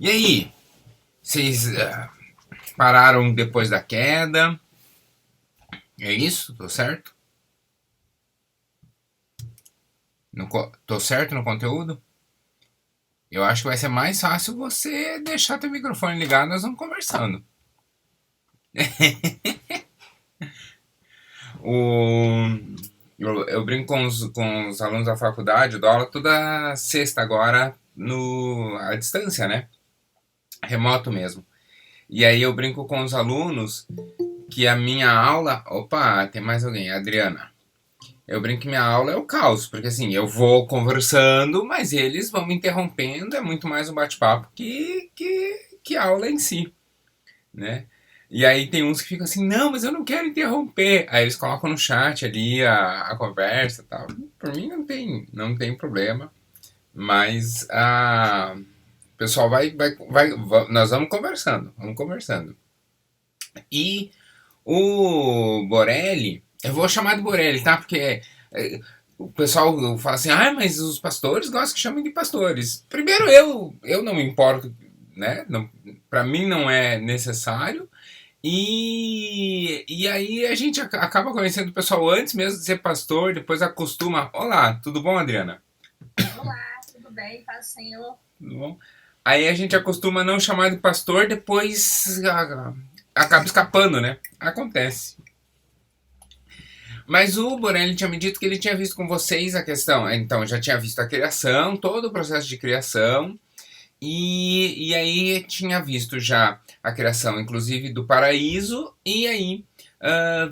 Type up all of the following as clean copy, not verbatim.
E aí, vocês pararam depois da queda? É isso? Tô certo? Tô certo no conteúdo? Eu acho que vai ser mais fácil você deixar teu microfone ligado, nós vamos conversando. O, eu brinco com os alunos da faculdade, eu dou aula toda sexta agora à distância, né? Remoto mesmo. E aí eu brinco com os alunos que a minha aula. Opa, tem mais alguém, Adriana. Eu brinco que minha aula é o caos, porque assim, eu vou conversando, mas eles vão me interrompendo, é muito mais um bate-papo que a aula em si, né? E aí tem uns que ficam assim, não, mas eu não quero interromper. Aí eles colocam no chat ali a conversa e tal. Por mim não tem problema, mas o pessoal nós vamos conversando. E o Borelli, eu vou chamar de Borelli, tá? Porque o pessoal fala assim, mas os pastores gostam que chamem de pastores. Primeiro, eu não me importo, né? Não, para mim não é necessário. E aí a gente acaba conhecendo o pessoal antes mesmo de ser pastor, depois acostuma. Olá, tudo bom, Adriana? Olá, tudo bem? Paz do Senhor. Tudo bom? Aí a gente acostuma não chamar de pastor, depois acaba escapando, né? Acontece. Mas o Borelli tinha me dito que ele tinha visto com vocês a questão. Então, já tinha visto a criação, todo o processo de criação, e aí tinha visto já a criação, inclusive, do paraíso, e aí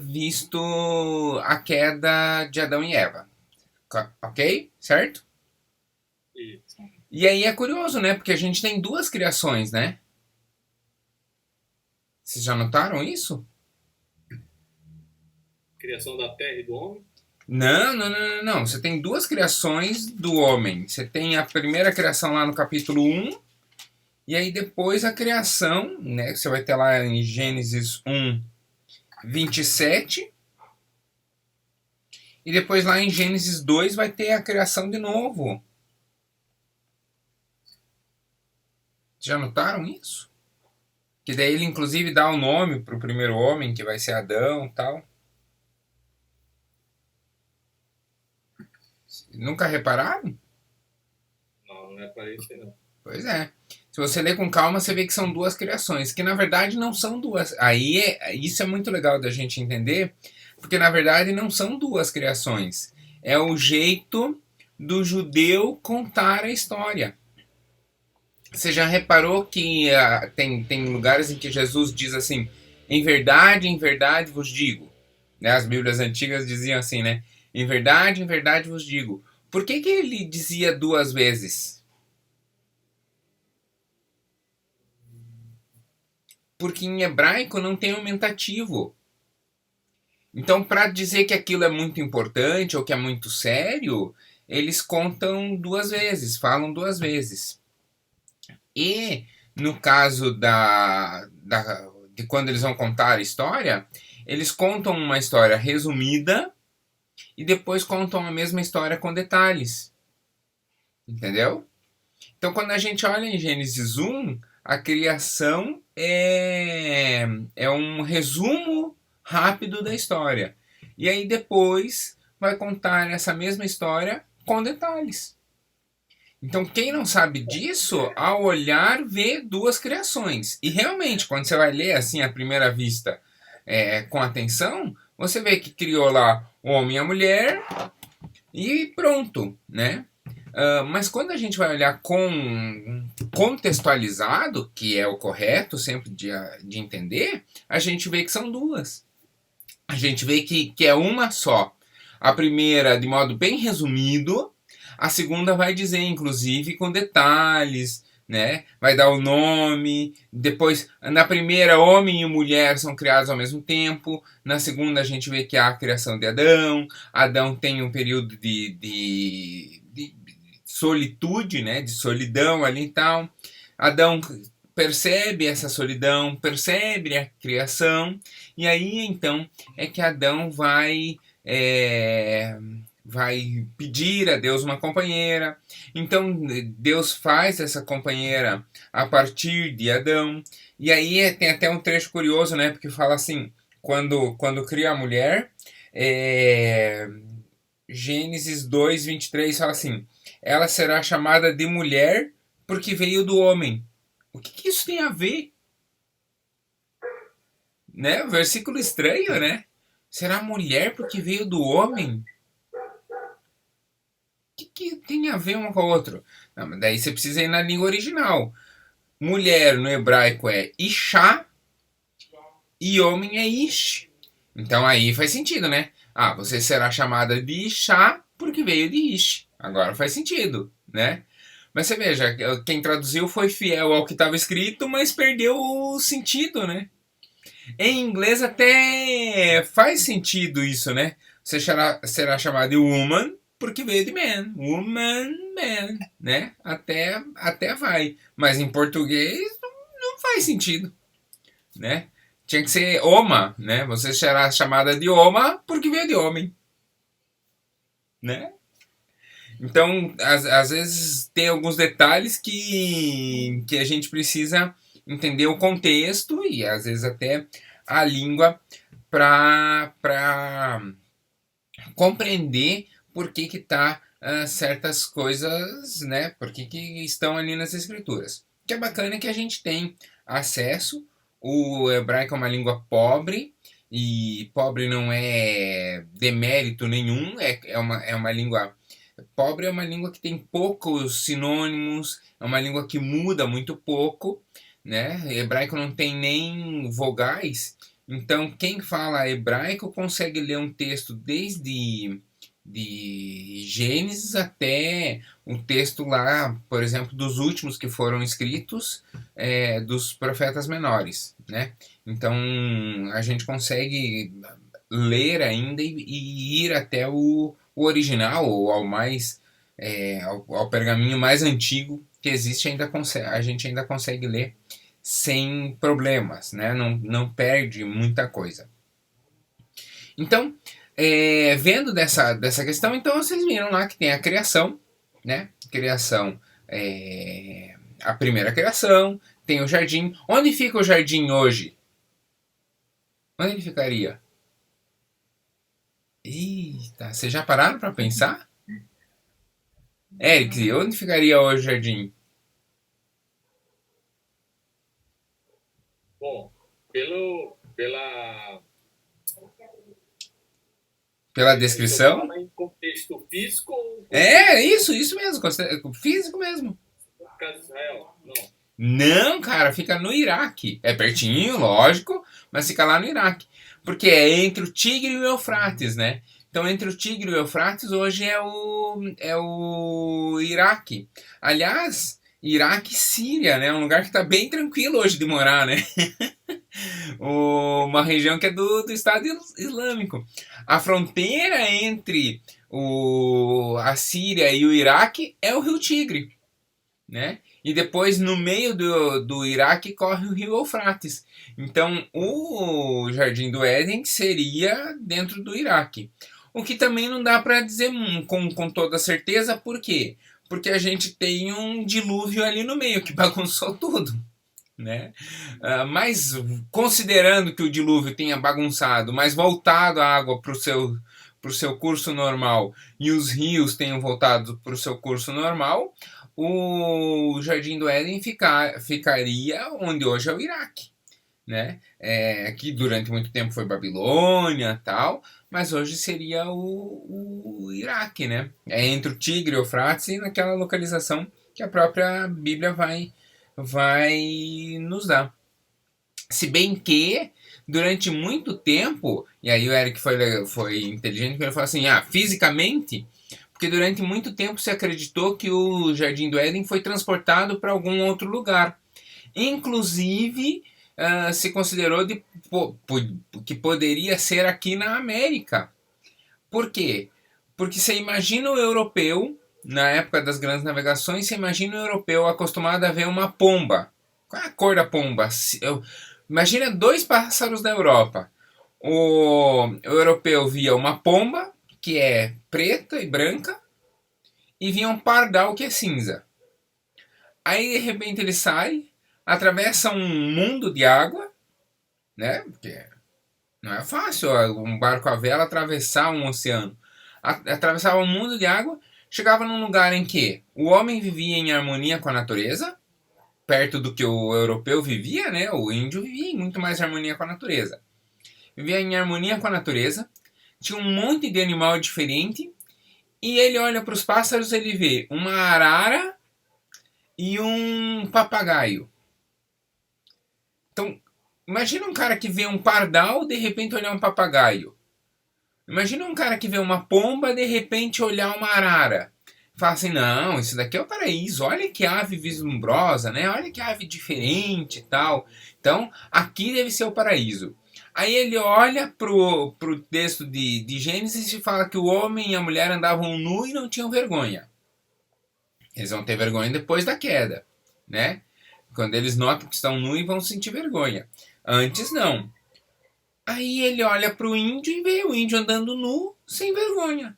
visto a queda de Adão e Eva. Ok? Certo? Isso. E aí é curioso, né? Porque a gente tem duas criações, né? Vocês já notaram isso? Criação da terra e do homem. Não, não, não, não, não. Você tem duas criações do homem. Você tem a primeira criação lá no capítulo um. E aí depois a criação, né? Você vai ter lá em Gênesis 1, 27. E depois lá em Gênesis 2 vai ter a criação de novo. Já notaram isso? Que daí ele inclusive dá o nome para o primeiro homem, que vai ser Adão e tal. Nunca repararam? Não, não é para isso, não. Pois é. Se você ler com calma, você vê que são duas criações, que na verdade não são duas. Isso é muito legal da gente entender, porque na verdade não são duas criações. É o jeito do judeu contar a história. Você já reparou que tem lugares em que Jesus diz assim: em verdade vos digo. Né? As Bíblias antigas diziam assim, né? Em verdade vos digo. Por que ele dizia duas vezes? Porque em hebraico não tem aumentativo. Então, para dizer que aquilo é muito importante ou que é muito sério, eles contam duas vezes, falam duas vezes. E no caso de quando eles vão contar a história, eles contam uma história resumida e depois contam a mesma história com detalhes. Entendeu? Então, quando a gente olha em Gênesis 1, a criação é um resumo rápido da história. E aí depois vai contar essa mesma história com detalhes. Então, quem não sabe disso, ao olhar, vê duas criações. E realmente, quando você vai ler assim à primeira vista com atenção, você vê que criou lá o homem e a mulher e pronto, né? Mas quando a gente vai olhar com contextualizado, que é o correto sempre de entender, a gente vê que são duas. A gente vê que é uma só. A primeira, de modo bem resumido, a segunda vai dizer, inclusive, com detalhes, né? Vai dar o nome. Depois, na primeira, homem e mulher são criados ao mesmo tempo. Na segunda, a gente vê que há a criação de Adão. Adão tem um período de solitude, né? De solidão ali e tal. Adão percebe essa solidão, percebe a criação, e aí então é que Adão vai pedir a Deus uma companheira. Então Deus faz essa companheira a partir de Adão. E aí tem até um trecho curioso, né? Porque fala assim, quando cria a mulher, é, Gênesis 2:23 fala assim, ela será chamada de mulher porque veio do homem. O que isso tem a ver? Né? Versículo estranho, né? Será mulher porque veio do homem? Que tem a ver uma com a outra? Não, mas daí você precisa ir na língua original. Mulher no hebraico é Ishá e homem é Ish. Então aí faz sentido, né? Ah, você será chamada de Ishá porque veio de Ish. Agora faz sentido, né? Mas você veja, quem traduziu foi fiel ao que estava escrito, mas perdeu o sentido, né? Em inglês até faz sentido isso, né? Você será chamado de woman porque veio de man. Woman, man, né? Até vai. Mas em português não faz sentido, né? Tinha que ser oma, né? Você será chamada de oma porque veio de homem, né? Então, às vezes tem alguns detalhes que a gente precisa entender o contexto e às vezes até a língua para compreender por que tá certas coisas, né? Por que estão ali nas escrituras. O que é bacana é que a gente tem acesso. O hebraico é uma língua pobre e pobre não é demérito nenhum. É uma língua pobre, é uma língua que tem poucos sinônimos, é uma língua que muda muito pouco, né? Hebraico não tem nem vogais, então quem fala hebraico consegue ler um texto desde de Gênesis até um texto lá, por exemplo, dos últimos que foram escritos, dos profetas menores, né? Então a gente consegue ler ainda e ir até o original ou ao mais ao pergaminho mais antigo que existe, a gente ainda consegue ler sem problemas, né? Não perde muita coisa. Então, vendo dessa questão, então vocês viram lá que tem a criação, né? Criação, a primeira criação, tem o jardim. Onde fica o jardim hoje? Onde ele ficaria? Eita, vocês já pararam para pensar? Eric, onde ficaria hoje o jardim? Bom, pela Pela você descrição? fala em contexto físico ou Isso mesmo, físico mesmo. caso de Israel? Não. Não, cara, fica no Iraque. É pertinho, lógico, mas fica lá no Iraque. Porque é entre o Tigre e o Eufrates, né? Então, entre o Tigre e o Eufrates, hoje é o Iraque. Aliás, Iraque e Síria, né? É um lugar que está bem tranquilo hoje de morar, né? Uma região que é do Estado Islâmico. A fronteira entre a Síria e o Iraque é o Rio Tigre, né? E depois no meio do Iraque corre o rio Eufrates. Então o Jardim do Éden seria dentro do Iraque. O que também não dá para dizer com toda certeza, por quê? Porque a gente tem um dilúvio ali no meio que bagunçou tudo, né? Mas considerando que o dilúvio tenha bagunçado, mas voltado a água para o seu curso normal e os rios tenham voltado para o seu curso normal, o Jardim do Éden ficaria onde hoje é o Iraque, né? Que durante muito tempo foi Babilônia, tal, mas hoje seria o Iraque, né? É entre o Tigre e o Eufrates e naquela localização que a própria Bíblia vai nos dar. Se bem que durante muito tempo, e aí o Eric foi inteligente, ele falou assim, fisicamente, porque durante muito tempo se acreditou que o Jardim do Éden foi transportado para algum outro lugar. Inclusive, se considerou que poderia ser aqui na América. Por quê? Porque você imagina o europeu, na época das grandes navegações, você imagina o europeu acostumado a ver uma pomba. Qual é a cor da pomba? Imagina dois pássaros da Europa. O europeu via uma pomba, que é preta e branca, e vinha um pardal que é cinza. Aí de repente ele sai, atravessa um mundo de água, né? Porque não é fácil um barco à vela atravessar um oceano. Atravessava um mundo de água, chegava num lugar em que o homem vivia em harmonia com a natureza, perto do que o europeu vivia, né? O índio vivia em muito mais harmonia com a natureza. Vivia em harmonia com a natureza, tinha um monte de animal diferente, e ele olha para os pássaros, ele vê uma arara e um papagaio. Então, imagina um cara que vê um pardal, de repente olhar um papagaio. Imagina um cara que vê uma pomba, de repente olhar uma arara. Fala assim, não, isso daqui é o paraíso, olha que ave vislumbrosa, né? Olha que ave diferente e tal. Então, aqui deve ser o paraíso. Aí ele olha pro texto de Gênesis e fala que o homem e a mulher andavam nu e não tinham vergonha. Eles vão ter vergonha depois da queda, né? Quando eles notam que estão nus e vão sentir vergonha. Antes não. Aí ele olha pro índio e vê o índio andando nu, sem vergonha.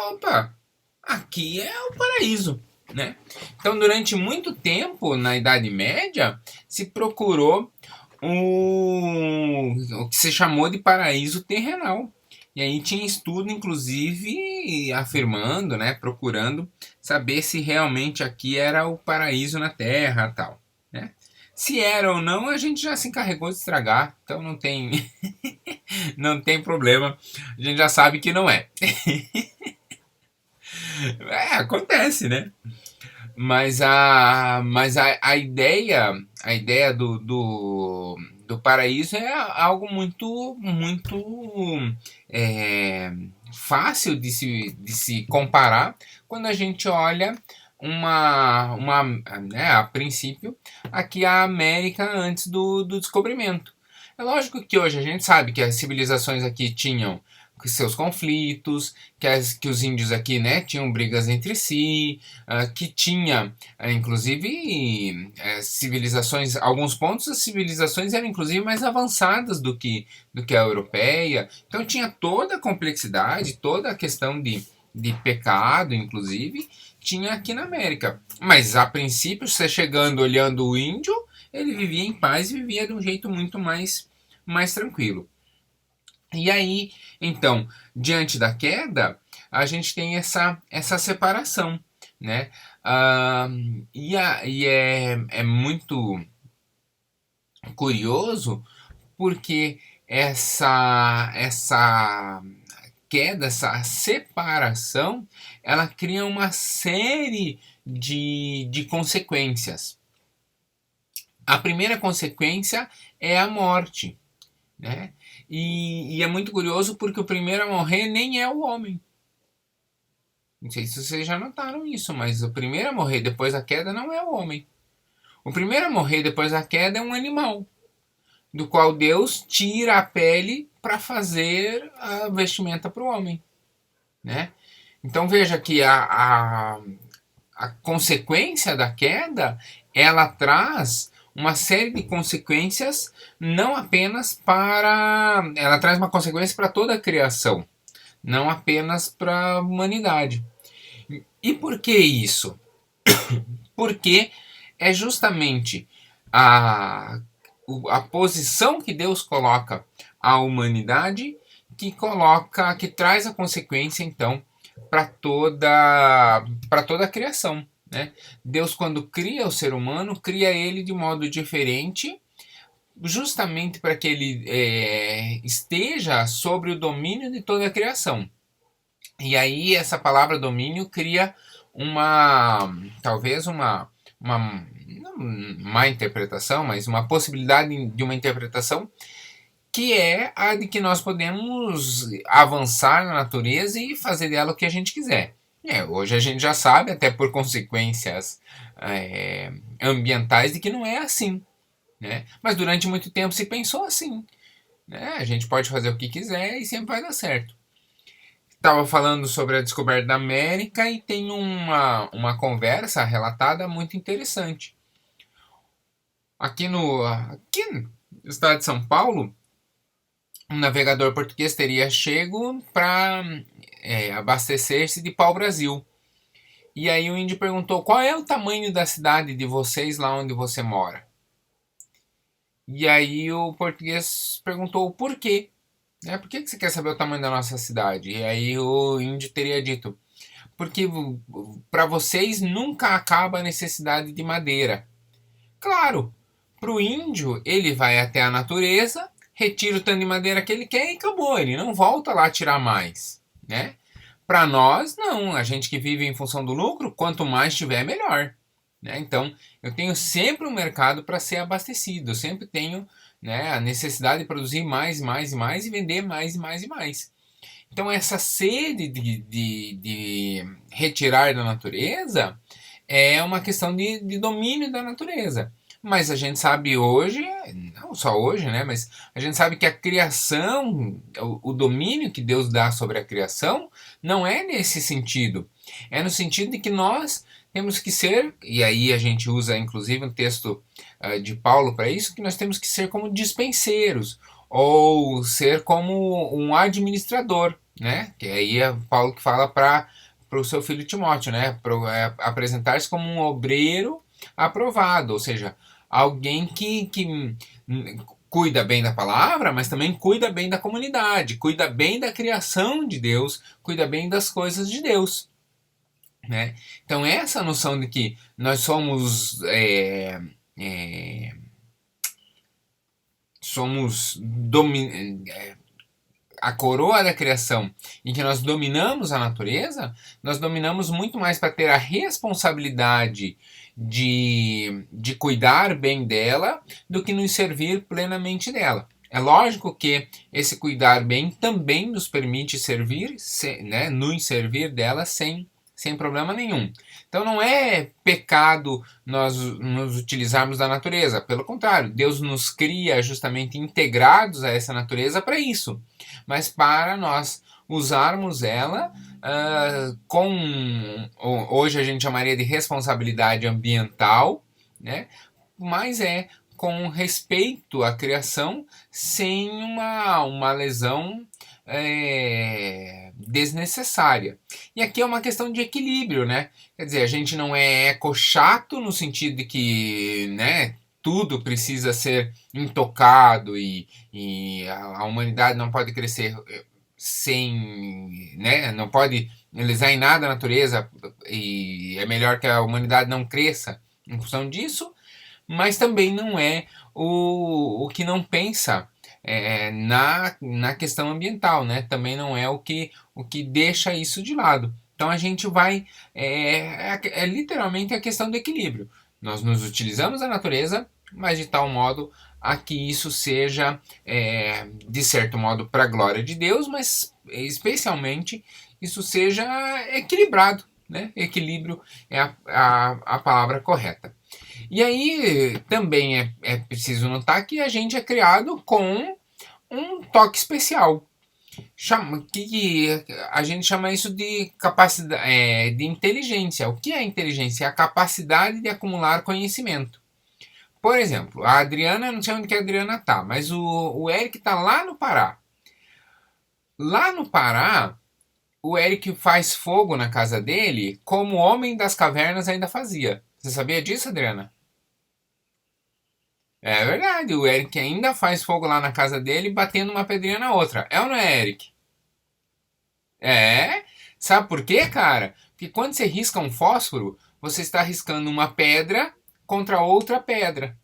Opa, aqui é o paraíso, né? Então, durante muito tempo, na Idade Média, se procurou o que se chamou de paraíso terrenal. E aí tinha estudo, inclusive, afirmando, né, procurando saber se realmente aqui era o paraíso na Terra, tal, né? Se era ou não, a gente já se encarregou de estragar, então não tem não tem problema. A gente já sabe que não é. Acontece, né? Mas a ideia do paraíso é algo muito é, fácil de se comparar quando a gente olha né, a princípio, aqui a América antes do descobrimento. É lógico que hoje a gente sabe que as civilizações aqui tinham seus conflitos, que os índios aqui, né, tinham brigas entre si, que tinha, inclusive, civilizações, alguns pontos as civilizações eram inclusive mais avançadas do que a europeia, então tinha toda a complexidade, toda a questão de pecado, inclusive, tinha aqui na América. Mas a princípio, você chegando olhando o índio, ele vivia em paz e vivia de um jeito muito mais tranquilo. E aí, então, diante da queda, a gente tem essa separação, né? E é muito curioso porque essa queda, essa separação, ela cria uma série de consequências. A primeira consequência é a morte, né? E é muito curioso porque o primeiro a morrer nem é o homem. Não sei se vocês já notaram isso, mas o primeiro a morrer depois da queda não é o homem. O primeiro a morrer depois da queda é um animal, do qual Deus tira a pele para fazer a vestimenta para o homem, né? Então veja que a consequência da queda, ela traz uma série de consequências, não apenas para... Ela traz uma consequência para toda a criação, não apenas para a humanidade. E por que isso? Porque é justamente a posição que Deus coloca à humanidade que traz a consequência, então, para toda a criação, né? Deus, quando cria o ser humano, cria ele de modo diferente, justamente para que ele esteja sobre o domínio de toda a criação. E aí essa palavra domínio cria talvez uma má interpretação, mas uma possibilidade de uma interpretação que é a de que nós podemos avançar na natureza e fazer dela o que a gente quiser. Hoje a gente já sabe, até por consequências ambientais, de que não é assim, né? Mas durante muito tempo se pensou assim, né? A gente pode fazer o que quiser e sempre vai dar certo. Estava falando sobre a descoberta da América e tem uma conversa relatada muito interessante. Aqui no estado de São Paulo, um navegador português teria chego para abastecer-se de pau-brasil. E aí o índio perguntou: qual é o tamanho da cidade de vocês lá onde você mora? E aí o português perguntou: por quê? Por que você quer saber o tamanho da nossa cidade? E aí o índio teria dito: porque para vocês nunca acaba a necessidade de madeira. Claro, para o índio, ele vai até a natureza, retira o tanto de madeira que ele quer e acabou. Ele não volta lá a tirar mais, né? Para nós, não. A gente que vive em função do lucro, quanto mais tiver, melhor. Né? Então, eu tenho sempre um mercado para ser abastecido. Eu sempre tenho, né, a necessidade de produzir mais, mais e mais e vender mais e mais e mais. Então, essa sede de retirar da natureza é uma questão de domínio da natureza. Mas a gente sabe hoje, não só hoje, né? Mas a gente sabe que a criação, o domínio que Deus dá sobre a criação, não é nesse sentido. É no sentido de que nós temos que ser, e aí a gente usa inclusive um texto de Paulo para isso, que nós temos que ser como dispenseiros, ou ser como um administrador, né? Que aí é Paulo que fala para o seu filho Timóteo, né? Apresentar-se como um obreiro aprovado, ou seja, alguém que cuida bem da palavra, mas também cuida bem da comunidade, cuida bem da criação de Deus, cuida bem das coisas de Deus. Né? Então, essa noção de que nós somos a coroa da criação em que nós dominamos a natureza, nós dominamos muito mais para ter a responsabilidade de cuidar bem dela do que nos servir plenamente dela. É lógico que esse cuidar bem também nos permite servir, né, nos servir dela sem problema nenhum. Então não é pecado nós nos utilizarmos da natureza. Pelo contrário, Deus nos cria justamente integrados a essa natureza para isso. Mas para nós usarmos ela hoje a gente chamaria de responsabilidade ambiental, né? Mas com respeito à criação, sem uma lesão desnecessária. E aqui é uma questão de equilíbrio, né? Quer dizer, a gente não é eco-chato no sentido de que, né, tudo precisa ser intocado e a humanidade não pode crescer sem, né, não pode lesar em nada a natureza e é melhor que a humanidade não cresça em função disso, mas também não é o que não pensa na questão ambiental, né? Também não é o que deixa isso de lado. Então a gente vai. Literalmente a questão do equilíbrio. Nós nos utilizamos da natureza, mas de tal modo a que isso seja, de certo modo, para a glória de Deus, mas especialmente isso seja equilibrado. Né? Equilíbrio é a palavra correta. E aí também é preciso notar que a gente é criado com um toque especial. Que a gente chama isso de capacidade de inteligência. O que é inteligência? É a capacidade de acumular conhecimento. Por exemplo, a Adriana, não sei onde que a Adriana tá, mas o Eric tá lá no Pará. Lá no Pará, o Eric faz fogo na casa dele como o homem das cavernas ainda fazia. Você sabia disso, Adriana? É verdade, o Eric ainda faz fogo lá na casa dele, batendo uma pedrinha na outra. É ou não é, Eric? É. Sabe por quê, cara? Porque quando você risca um fósforo, você está riscando uma pedra contra outra pedra.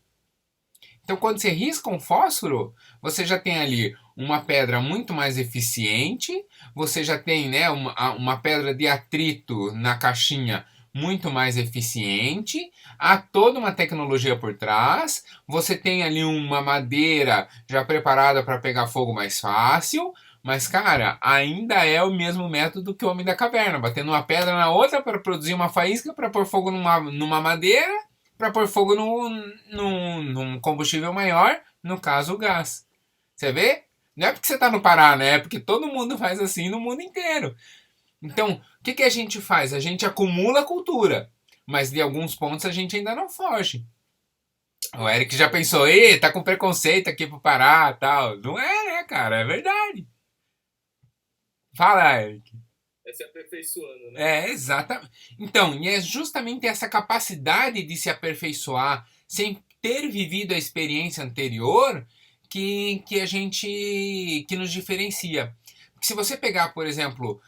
Então, quando você risca um fósforo, você já tem ali uma pedra muito mais eficiente, você já tem, né, uma pedra de atrito na caixinha muito mais eficiente, há toda uma tecnologia por trás, você tem ali uma madeira já preparada para pegar fogo mais fácil, mas, cara, ainda é o mesmo método que o Homem da Caverna, batendo uma pedra na outra para produzir uma faísca, para pôr fogo numa madeira, para pôr fogo num combustível maior, no caso o gás. Você vê? Não é porque você está no Pará, né? É porque todo mundo faz assim no mundo inteiro. Então, o que a gente faz? A gente acumula cultura, mas de alguns pontos a gente ainda não foge. O Eric já pensou, ei, tá com preconceito aqui pro Pará, tal. Não é, né, cara? É verdade. Fala, Eric. É se aperfeiçoando, né? É, exatamente. Então, e é justamente essa capacidade de se aperfeiçoar sem ter vivido a experiência anterior que a gente que nos diferencia. Porque se você pegar, por exemplo,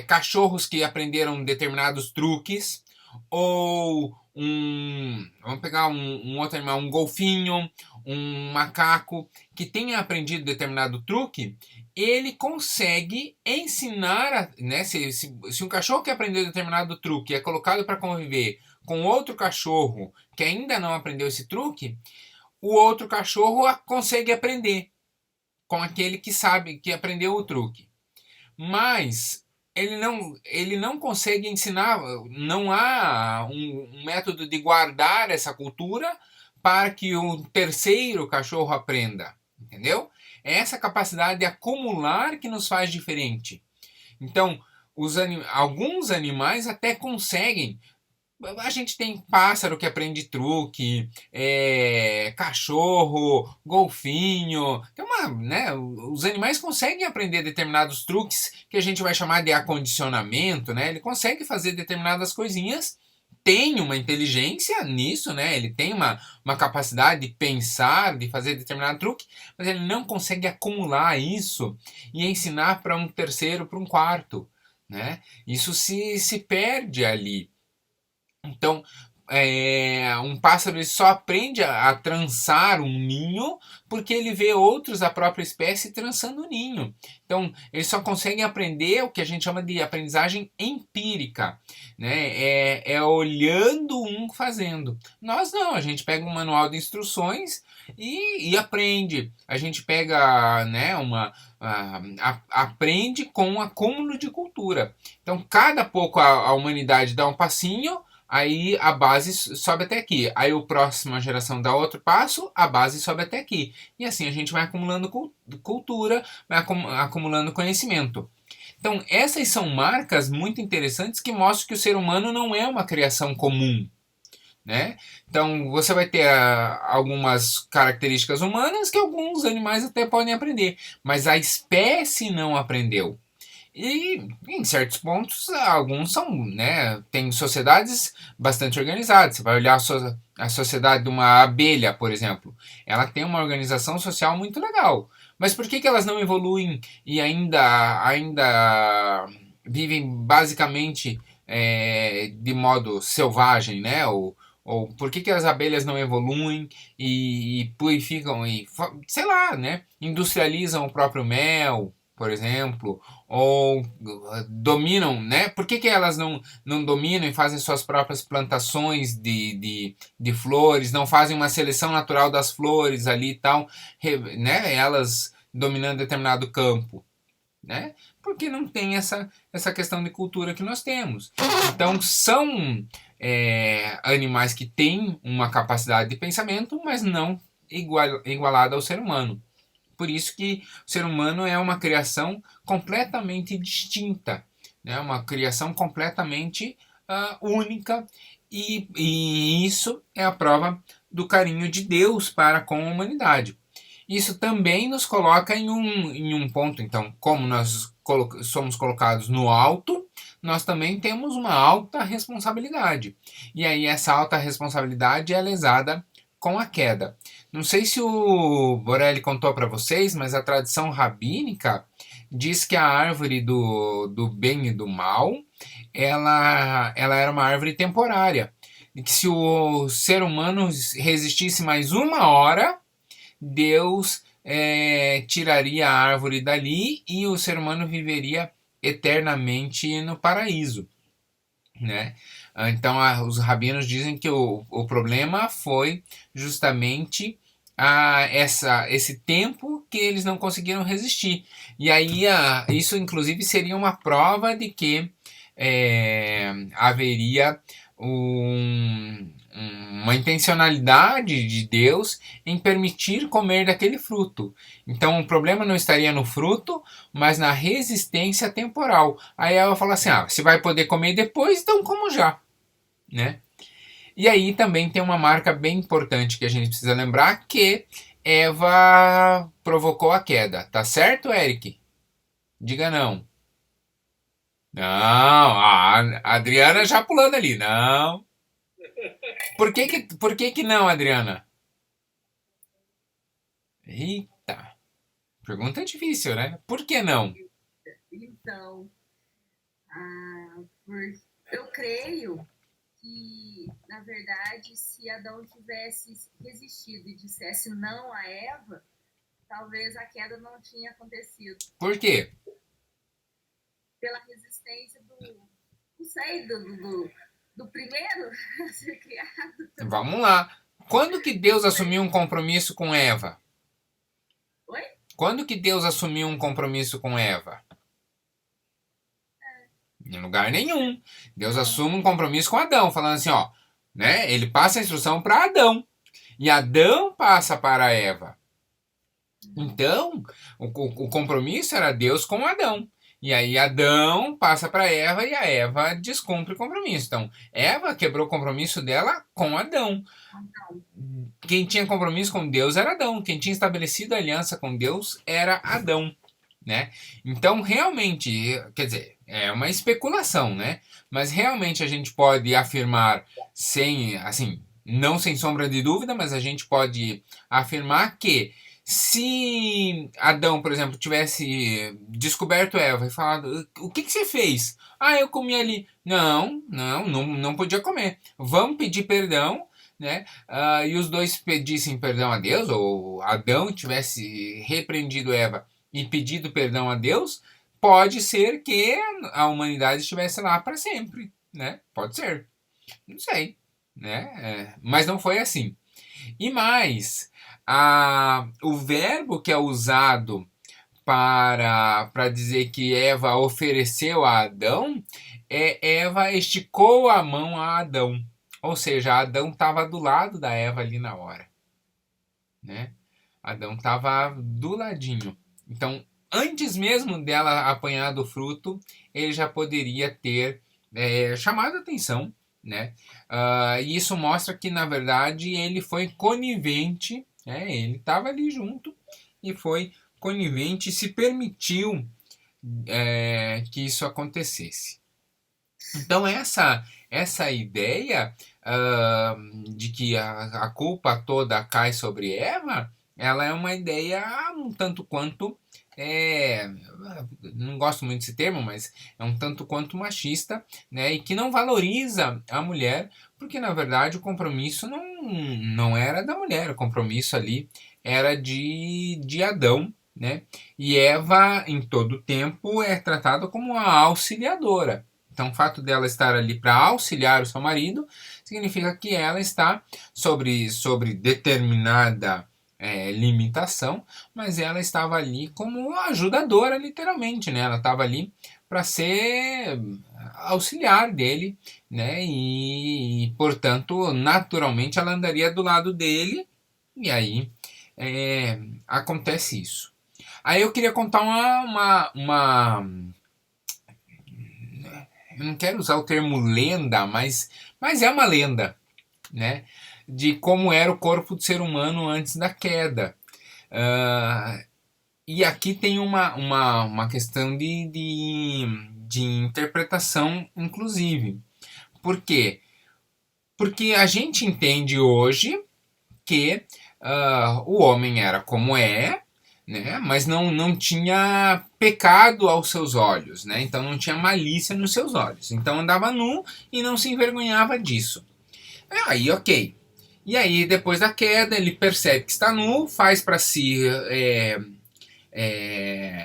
cachorros que aprenderam determinados truques, ou vamos pegar um outro animal, um golfinho, um macaco que tenha aprendido determinado truque, ele consegue ensinar, né? Se um cachorro que aprendeu determinado truque é colocado para conviver com outro cachorro que ainda não aprendeu esse truque, o outro cachorro consegue aprender com aquele que sabe, que aprendeu o truque. Mas ele não consegue ensinar, não há um método de guardar essa cultura para que o terceiro cachorro aprenda, entendeu? É essa capacidade de acumular que nos faz diferente. Então, alguns animais até conseguem. A gente tem pássaro que aprende truque, cachorro, golfinho. Tem né, os animais conseguem aprender determinados truques que a gente vai chamar de acondicionamento, né? Ele consegue fazer determinadas coisinhas, tem uma inteligência nisso, né? Ele tem uma capacidade de pensar, de fazer determinado truque, mas ele não consegue acumular isso e ensinar para um terceiro, para um quarto, né? Isso se perde ali. Então, um pássaro ele só aprende a trançar um ninho porque ele vê outros da própria espécie trançando o ninho. Então, eles só conseguem aprender o que a gente chama de aprendizagem empírica, né? É olhando um fazendo. Nós não, a gente pega um manual de instruções e aprende. A gente pega, né, aprende com um acúmulo de cultura. Então, cada pouco a humanidade dá um passinho, aí a base sobe até aqui. Aí a próxima geração dá outro passo, a base sobe até aqui. E assim a gente vai acumulando cultura, vai acumulando conhecimento. Então, essas são marcas muito interessantes que mostram que o ser humano não é uma criação comum, né? Então, você vai ter algumas características humanas que alguns animais até podem aprender, mas a espécie não aprendeu. E em certos pontos, alguns são, né? Tem sociedades bastante organizadas. Você vai olhar a sociedade de uma abelha, por exemplo. Ela tem uma organização social muito legal. Mas por que elas não evoluem e ainda vivem basicamente de modo selvagem, né? Ou por que as abelhas não evoluem e purificam e, sei lá, né? Industrializam o próprio mel, por exemplo, ou dominam, né? Por que elas não dominam e fazem suas próprias plantações de flores, não fazem uma seleção natural das flores ali e tal, né? Elas dominando determinado campo, né? Porque não tem essa questão de cultura que nós temos. Então são animais que têm uma capacidade de pensamento, mas não igualada ao ser humano. Por isso que o ser humano é uma criação completamente distinta, né? Uma criação completamente única, e isso é a prova do carinho de Deus para com a humanidade. Isso também nos coloca em um ponto, então, como nós somos colocados no alto, nós também temos uma alta responsabilidade. E aí essa alta responsabilidade é lesada com a queda. Não sei se o Borelli contou para vocês, mas a tradição rabínica diz que a árvore do bem e do mal, ela era uma árvore temporária. E que se o ser humano resistisse mais uma hora, Deus tiraria a árvore dali e o ser humano viveria eternamente no paraíso, né? Então os rabinos dizem que o problema foi justamente esse tempo que eles não conseguiram resistir. E aí isso inclusive seria uma prova de que haveria uma intencionalidade de Deus em permitir comer daquele fruto. Então o problema não estaria no fruto, mas na resistência temporal. Aí ela fala assim: se vai poder comer depois, então como já, né? E aí também tem uma marca bem importante que a gente precisa lembrar, que Eva provocou a queda. Tá certo, Eric? Diga não. Não, a Adriana já pulando ali. Não. Por que que não, Adriana? Eita, pergunta difícil, né? Por que não? Então, por, eu creio que, na verdade, se Adão tivesse resistido e dissesse não a Eva, talvez a queda não tinha acontecido. Por quê? Pela resistência não sei, do primeiro a ser criado. Vamos lá. Quando que Deus assumiu um compromisso com Eva? Oi? Quando que Deus assumiu um compromisso com Eva? Em lugar nenhum. Deus assume um compromisso com Adão, falando assim, ó, né? Ele passa a instrução para Adão e Adão passa para Eva. Então, o compromisso era Deus com Adão. E aí Adão passa para Eva e a Eva descumpre o compromisso. Então, Eva quebrou o compromisso dela com Adão. Quem tinha compromisso com Deus era Adão. Quem tinha estabelecido aliança com Deus era Adão, né? Então, realmente, quer dizer, é uma especulação, né? Mas realmente a gente pode afirmar sem, assim, não sem sombra de dúvida, mas a gente pode afirmar que se Adão, por exemplo, tivesse descoberto Eva e falado, o que você fez? Ah, eu comi ali. Não podia comer. Vamos pedir perdão, né? E os dois pedissem perdão a Deus, ou Adão tivesse repreendido Eva e pedido perdão a Deus, pode ser que a humanidade estivesse lá para sempre, né? Pode ser. Não sei, né? Mas não foi assim. E mais, o verbo que é usado para dizer que Eva ofereceu a Adão é Eva esticou a mão a Adão. Ou seja, Adão estava do lado da Eva ali na hora, né? Adão estava do ladinho. Então, antes mesmo dela apanhar do fruto, ele já poderia ter chamado a atenção, né? E isso mostra que, na verdade, ele foi conivente, né? Ele estava ali junto e foi conivente e se permitiu que isso acontecesse. Então, essa ideia de que a culpa toda cai sobre Eva, ela é uma ideia um tanto quanto, não gosto muito desse termo, mas é um tanto quanto machista, né? E que não valoriza a mulher, porque na verdade o compromisso não era da mulher, o compromisso ali era de Adão, né? E Eva, em todo tempo, é tratada como uma auxiliadora. Então, o fato dela estar ali para auxiliar o seu marido significa que ela está sobre determinada limitação, mas ela estava ali como ajudadora, literalmente, né? Ela estava ali para ser auxiliar dele, né? E, portanto, naturalmente, ela andaria do lado dele, e aí acontece isso. Aí eu queria contar uma eu não quero usar o termo lenda, mas é uma lenda, né? De como era o corpo do ser humano antes da queda. E aqui tem uma questão de interpretação, inclusive. Por quê? Porque a gente entende hoje que o homem era como é, né? Mas não tinha pecado aos seus olhos, né? Então não tinha malícia nos seus olhos. Então andava nu e não se envergonhava disso. Aí, ok. E aí, depois da queda, ele percebe que está nu, faz para si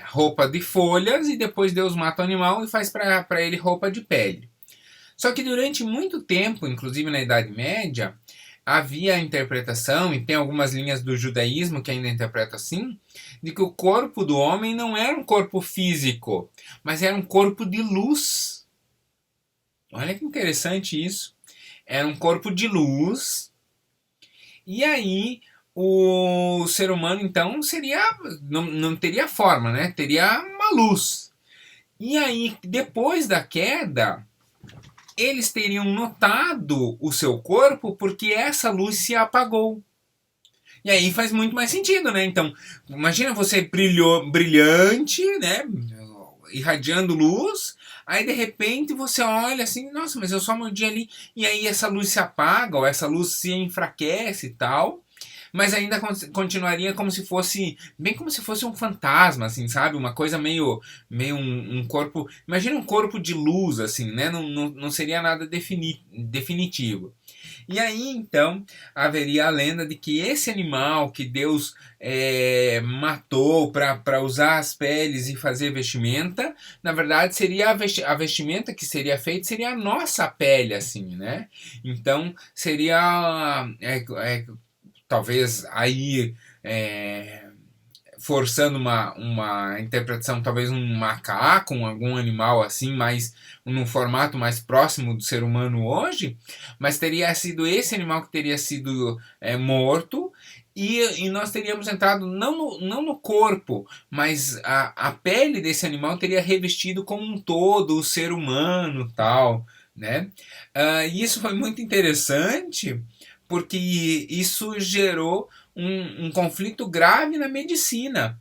roupa de folhas e depois Deus mata o animal e faz para ele roupa de pele. Só que durante muito tempo, inclusive na Idade Média, havia a interpretação, e tem algumas linhas do judaísmo que ainda interpretam assim, de que o corpo do homem não era um corpo físico, mas era um corpo de luz. Olha que interessante isso. Era um corpo de luz. E aí o ser humano então não teria forma, né? Teria uma luz. E aí depois da queda, eles teriam notado o seu corpo porque essa luz se apagou. E aí faz muito mais sentido, né? Então, imagina você brilhante, né? Irradiando luz, aí de repente você olha assim, nossa, mas eu só mordi ali, e aí essa luz se apaga, ou essa luz se enfraquece e tal, mas ainda continuaria como se fosse, bem como se fosse um fantasma, assim, sabe? Uma coisa meio um corpo, imagina um corpo de luz, assim, né? Não seria nada definitivo. E aí, então, haveria a lenda de que esse animal que Deus matou para usar as peles e fazer vestimenta, na verdade, seria a vestimenta que seria feita, seria a nossa pele, assim, né? Então, seria, talvez, aí... forçando uma interpretação, talvez um macaco, algum animal assim, mais num formato mais próximo do ser humano hoje, mas teria sido esse animal que teria sido morto, e nós teríamos entrado não no corpo, mas a pele desse animal teria revestido como um todo o ser humano, tal, né? E isso foi muito interessante, porque isso gerou um conflito grave na medicina,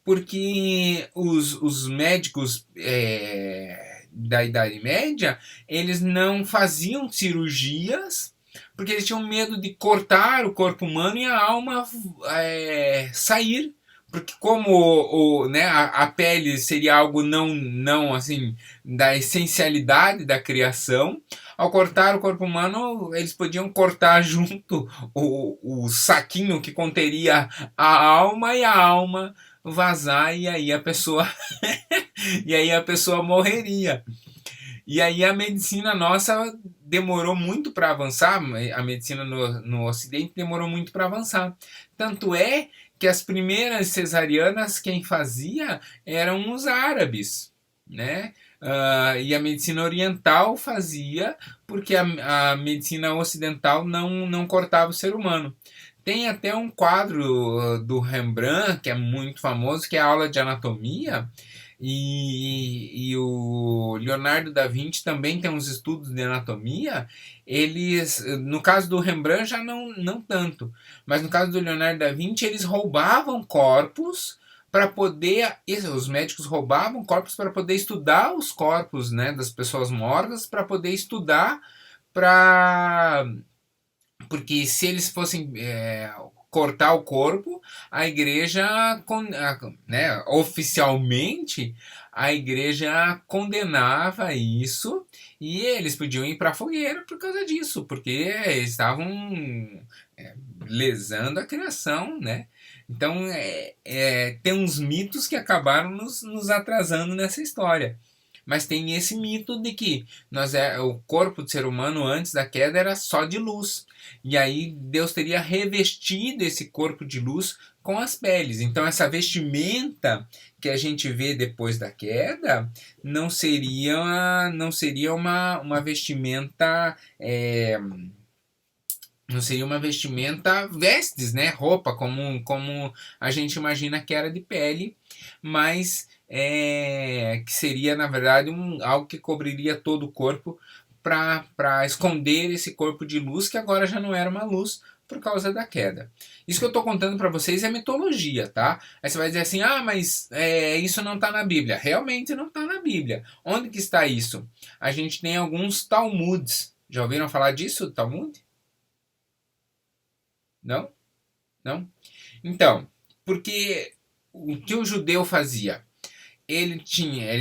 porque os médicos da Idade Média, eles não faziam cirurgias, porque eles tinham medo de cortar o corpo humano e a alma sair, porque como né, a pele seria algo não assim da essencialidade da criação, ao cortar o corpo humano, eles podiam cortar junto o saquinho que conteria a alma, e a alma vazar, e aí a pessoa e aí a pessoa morreria. E aí a medicina nossa demorou muito para avançar, a medicina no Ocidente demorou muito para avançar. Tanto é que as primeiras cesarianas quem fazia eram os árabes, né? E a medicina oriental fazia porque a medicina ocidental não cortava o ser humano. Tem até um quadro do Rembrandt que é muito famoso, que é a aula de anatomia, e o Leonardo da Vinci também tem uns estudos de anatomia. Eles, no caso do Rembrandt já não tanto, mas no caso do Leonardo da Vinci eles roubavam corpos para poder, os médicos roubavam corpos para poder estudar os corpos, né, das pessoas mortas, para poder estudar, porque se eles fossem cortar o corpo, a igreja, né, oficialmente, a igreja condenava isso, e eles podiam ir para a fogueira por causa disso, porque estavam lesando a criação, né? Então, tem uns mitos que acabaram nos atrasando nessa história. Mas tem esse mito de que o corpo do ser humano antes da queda era só de luz. E aí Deus teria revestido esse corpo de luz com as peles. Então essa vestimenta que a gente vê depois da queda não seria uma vestimenta... não seria uma vestimenta, vestes, né? Roupa, como a gente imagina que era de pele, mas que seria, na verdade, algo que cobriria todo o corpo para esconder esse corpo de luz, que agora já não era uma luz por causa da queda. Isso que eu estou contando para vocês é mitologia, tá? Aí você vai dizer assim, mas isso não está na Bíblia. Realmente não está na Bíblia. Onde que está isso? A gente tem alguns Talmuds. Já ouviram falar disso, Talmud? Não? Não? Então, porque o que o judeu fazia? Ele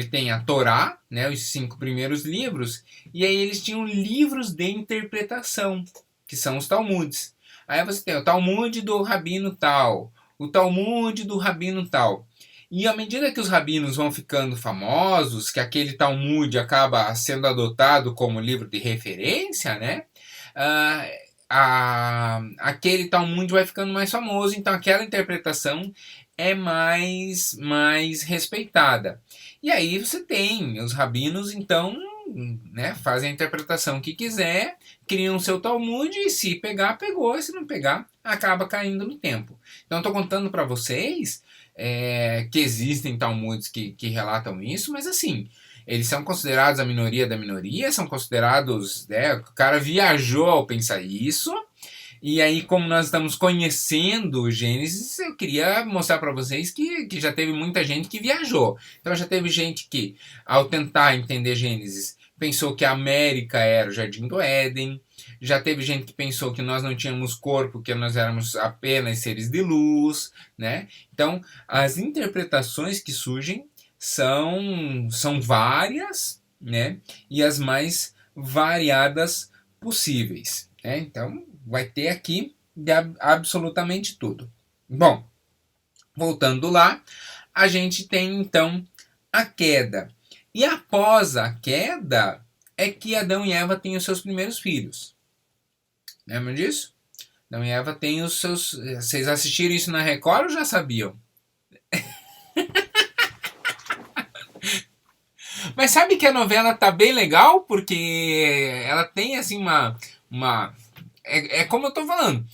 tem a Torá, né, os 5 primeiros livros, e aí eles tinham livros de interpretação, que são os Talmuds. Aí você tem o Talmud do Rabino tal, o Talmud do Rabino tal. E à medida que os rabinos vão ficando famosos, que aquele Talmud acaba sendo adotado como livro de referência, né, aquele Talmud vai ficando mais famoso, então aquela interpretação é mais respeitada. E aí você tem os rabinos, então, né, fazem a interpretação que quiser, criam seu Talmud, e se pegar, pegou, e se não pegar, acaba caindo no tempo. Então estou contando para vocês que existem Talmuds que relatam isso, mas assim, Eles são considerados a minoria da minoria, são considerados, né, o cara viajou ao pensar isso. E aí, como nós estamos conhecendo o Gênesis, eu queria mostrar para vocês que já teve muita gente que viajou. Então já teve gente que, ao tentar entender Gênesis, pensou que a América era o Jardim do Éden. Já teve gente que pensou que nós não tínhamos corpo, que nós éramos apenas seres de luz, né? Então, as interpretações que surgem são várias, né? E as mais variadas possíveis, né? Então, vai ter aqui de absolutamente tudo. Bom, voltando lá, a gente tem então a queda. E após a queda é que Adão e Eva têm os seus primeiros filhos. Lembram disso? Adão e Eva têm os seus... Vocês assistiram isso na Record ou já sabiam? Mas sabe que a novela tá bem legal? Porque ela tem assim uma é como eu tô falando.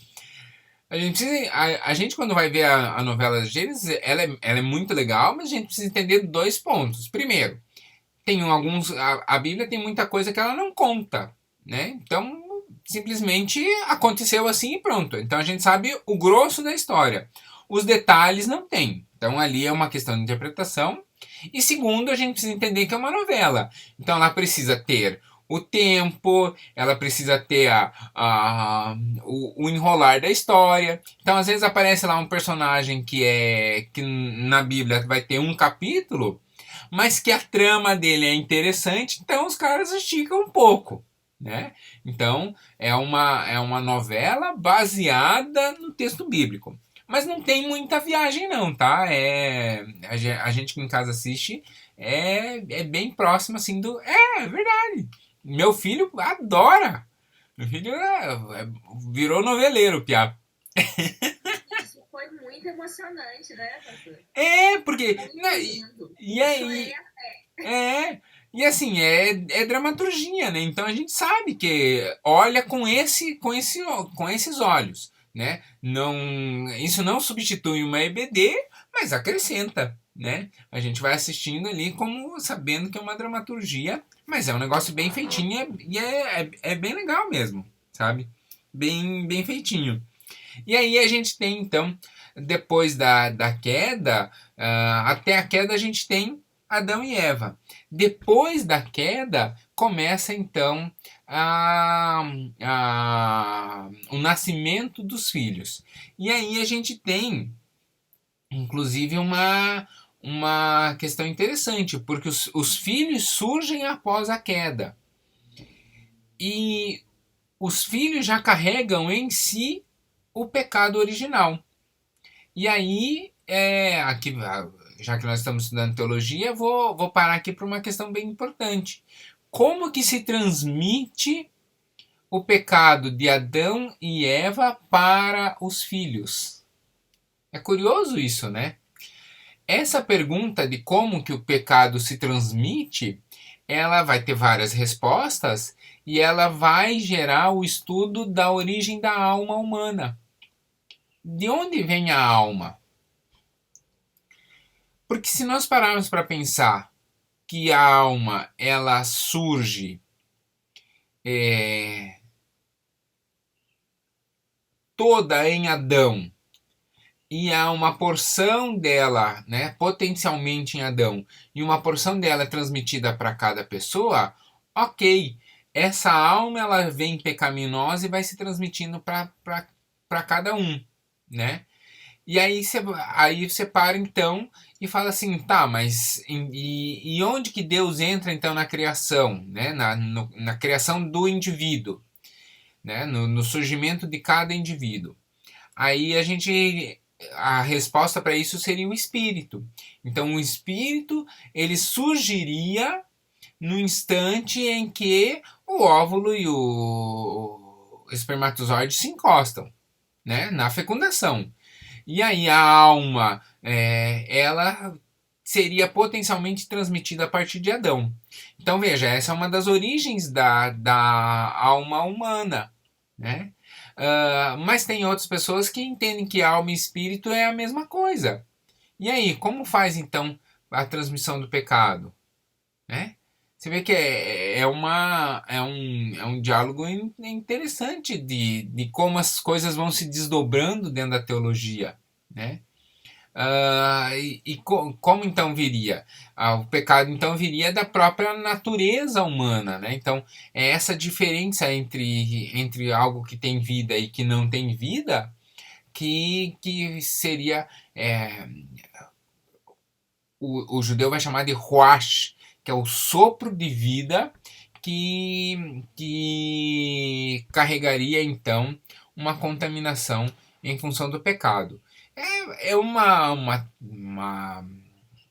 A gente quando vai ver a novela de Gênesis, ela é muito legal, mas a gente precisa entender 2 pontos. Primeiro, tem alguns. A Bíblia tem muita coisa que ela não conta, né? Então, simplesmente aconteceu assim e pronto. Então a gente sabe o grosso da história. Os detalhes não tem. Então ali é uma questão de interpretação. E segundo, a gente precisa entender que é uma novela. Então ela precisa ter o tempo, ela precisa ter o enrolar da história. Então, às vezes aparece lá um personagem que na Bíblia vai ter um capítulo, mas que a trama dele é interessante, então os caras esticam um pouco, né? Então, é uma novela baseada no texto bíblico. Mas não tem muita viagem não, tá? A gente que em casa assiste é bem próximo assim do... É verdade. Meu filho adora. Meu filho virou noveleiro, piá. Isso foi muito emocionante, né, pastor? Porque... E aí... E assim, é dramaturgia, né? Então a gente sabe que olha com esses olhos, né? Isso não substitui uma EBD, mas acrescenta, né? A gente vai assistindo ali como sabendo que é uma dramaturgia, mas é um negócio bem feitinho e é bem legal mesmo, sabe? Bem feitinho. E aí a gente tem, então, depois da queda, até a queda a gente tem Adão e Eva. Depois da queda, começa então o nascimento dos filhos. E aí a gente tem, inclusive, uma questão interessante, porque os filhos surgem após a queda. E os filhos já carregam em si o pecado original. E aí, aqui, já que nós estamos estudando teologia, vou parar aqui para uma questão bem importante. Como que se transmite o pecado de Adão e Eva para os filhos? É curioso isso, né? Essa pergunta de como que o pecado se transmite, ela vai ter várias respostas e ela vai gerar o estudo da origem da alma humana. De onde vem a alma? Porque se nós pararmos para pensar que a alma ela surge toda em Adão e há uma porção dela, né, potencialmente em Adão, e uma porção dela é transmitida para cada pessoa, ok, essa alma ela vem pecaminosa e vai se transmitindo para cada um, né? E aí você para então e fala assim, tá, mas e onde que Deus entra então na criação, né? Na criação do indivíduo, né? No surgimento de cada indivíduo. Aí a resposta para isso seria o espírito. Então o espírito ele surgiria no instante em que o óvulo e o espermatozoide se encostam, né? Na fecundação. E aí a alma, ela seria potencialmente transmitida a partir de Adão. Então veja, essa é uma das origens da alma humana, né? Mas tem outras pessoas que entendem que alma e espírito é a mesma coisa. E aí, como faz então a transmissão do pecado? Né? Você vê que é um diálogo interessante de como as coisas vão se desdobrando dentro da teologia, né? Como então viria? O pecado então viria da própria natureza humana, né? Então, é essa diferença entre algo que tem vida e que não tem vida que seria... o judeu vai chamar de Ruach, que é o sopro de vida que carregaria então uma contaminação em função do pecado. É uma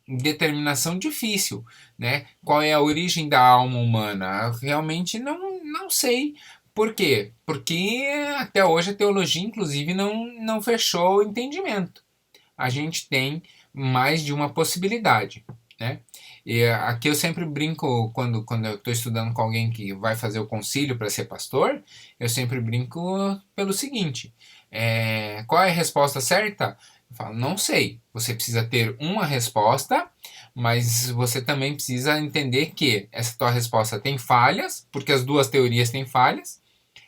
determinação difícil, né? Qual é a origem da alma humana? Realmente não sei. Por quê? Porque até hoje a teologia, inclusive, não fechou o entendimento. A gente tem mais de uma possibilidade, né? E aqui eu sempre brinco, quando eu estou estudando com alguém que vai fazer o concílio para ser pastor, eu sempre brinco pelo seguinte: qual é a resposta certa? Eu falo, não sei. Você precisa ter uma resposta, mas você também precisa entender que essa tua resposta tem falhas, porque as duas teorias têm falhas.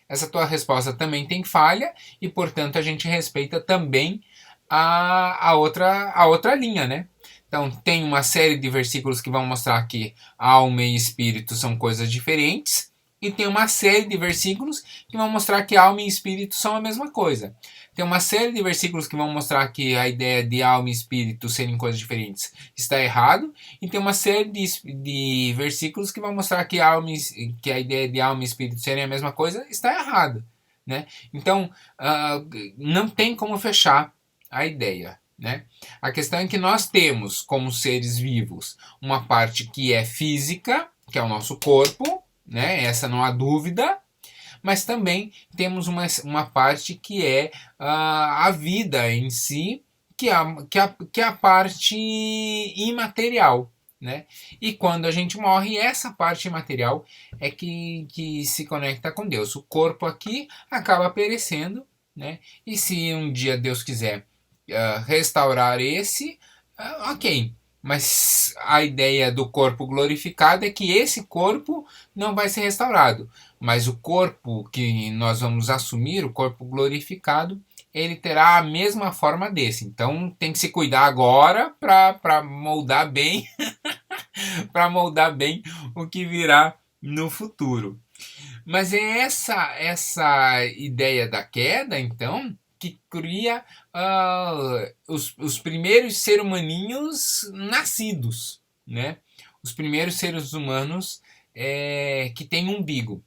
Essa tua resposta também tem falha e, portanto, a gente respeita também a outra linha, né? Então, tem uma série de versículos que vão mostrar que alma e espírito são coisas diferentes, e tem uma série de versículos que vão mostrar que alma e espírito são a mesma coisa. Tem uma série de versículos que vão mostrar que a ideia de alma e espírito serem coisas diferentes está errado, e tem uma série de versículos que vão mostrar que que a ideia de alma e espírito serem a mesma coisa está errada, né? Então, não tem como fechar a ideia, né? A questão é que nós temos, como seres vivos, uma parte que é física, que é o nosso corpo, né? Essa não há dúvida, mas também temos uma parte que é a vida em si, que é a parte imaterial, né? E quando a gente morre, essa parte imaterial é que se conecta com Deus. O corpo aqui acaba perecendo, né? E se um dia Deus quiser restaurar esse, ok. Mas a ideia do corpo glorificado é que esse corpo não vai ser restaurado. Mas o corpo que nós vamos assumir, o corpo glorificado, ele terá a mesma forma desse. Então tem que se cuidar agora para moldar bem, para moldar bem o que virá no futuro. Mas é essa ideia da queda, então, que cria os primeiros seres humaninhos nascidos, né? Os primeiros seres humanos que têm umbigo.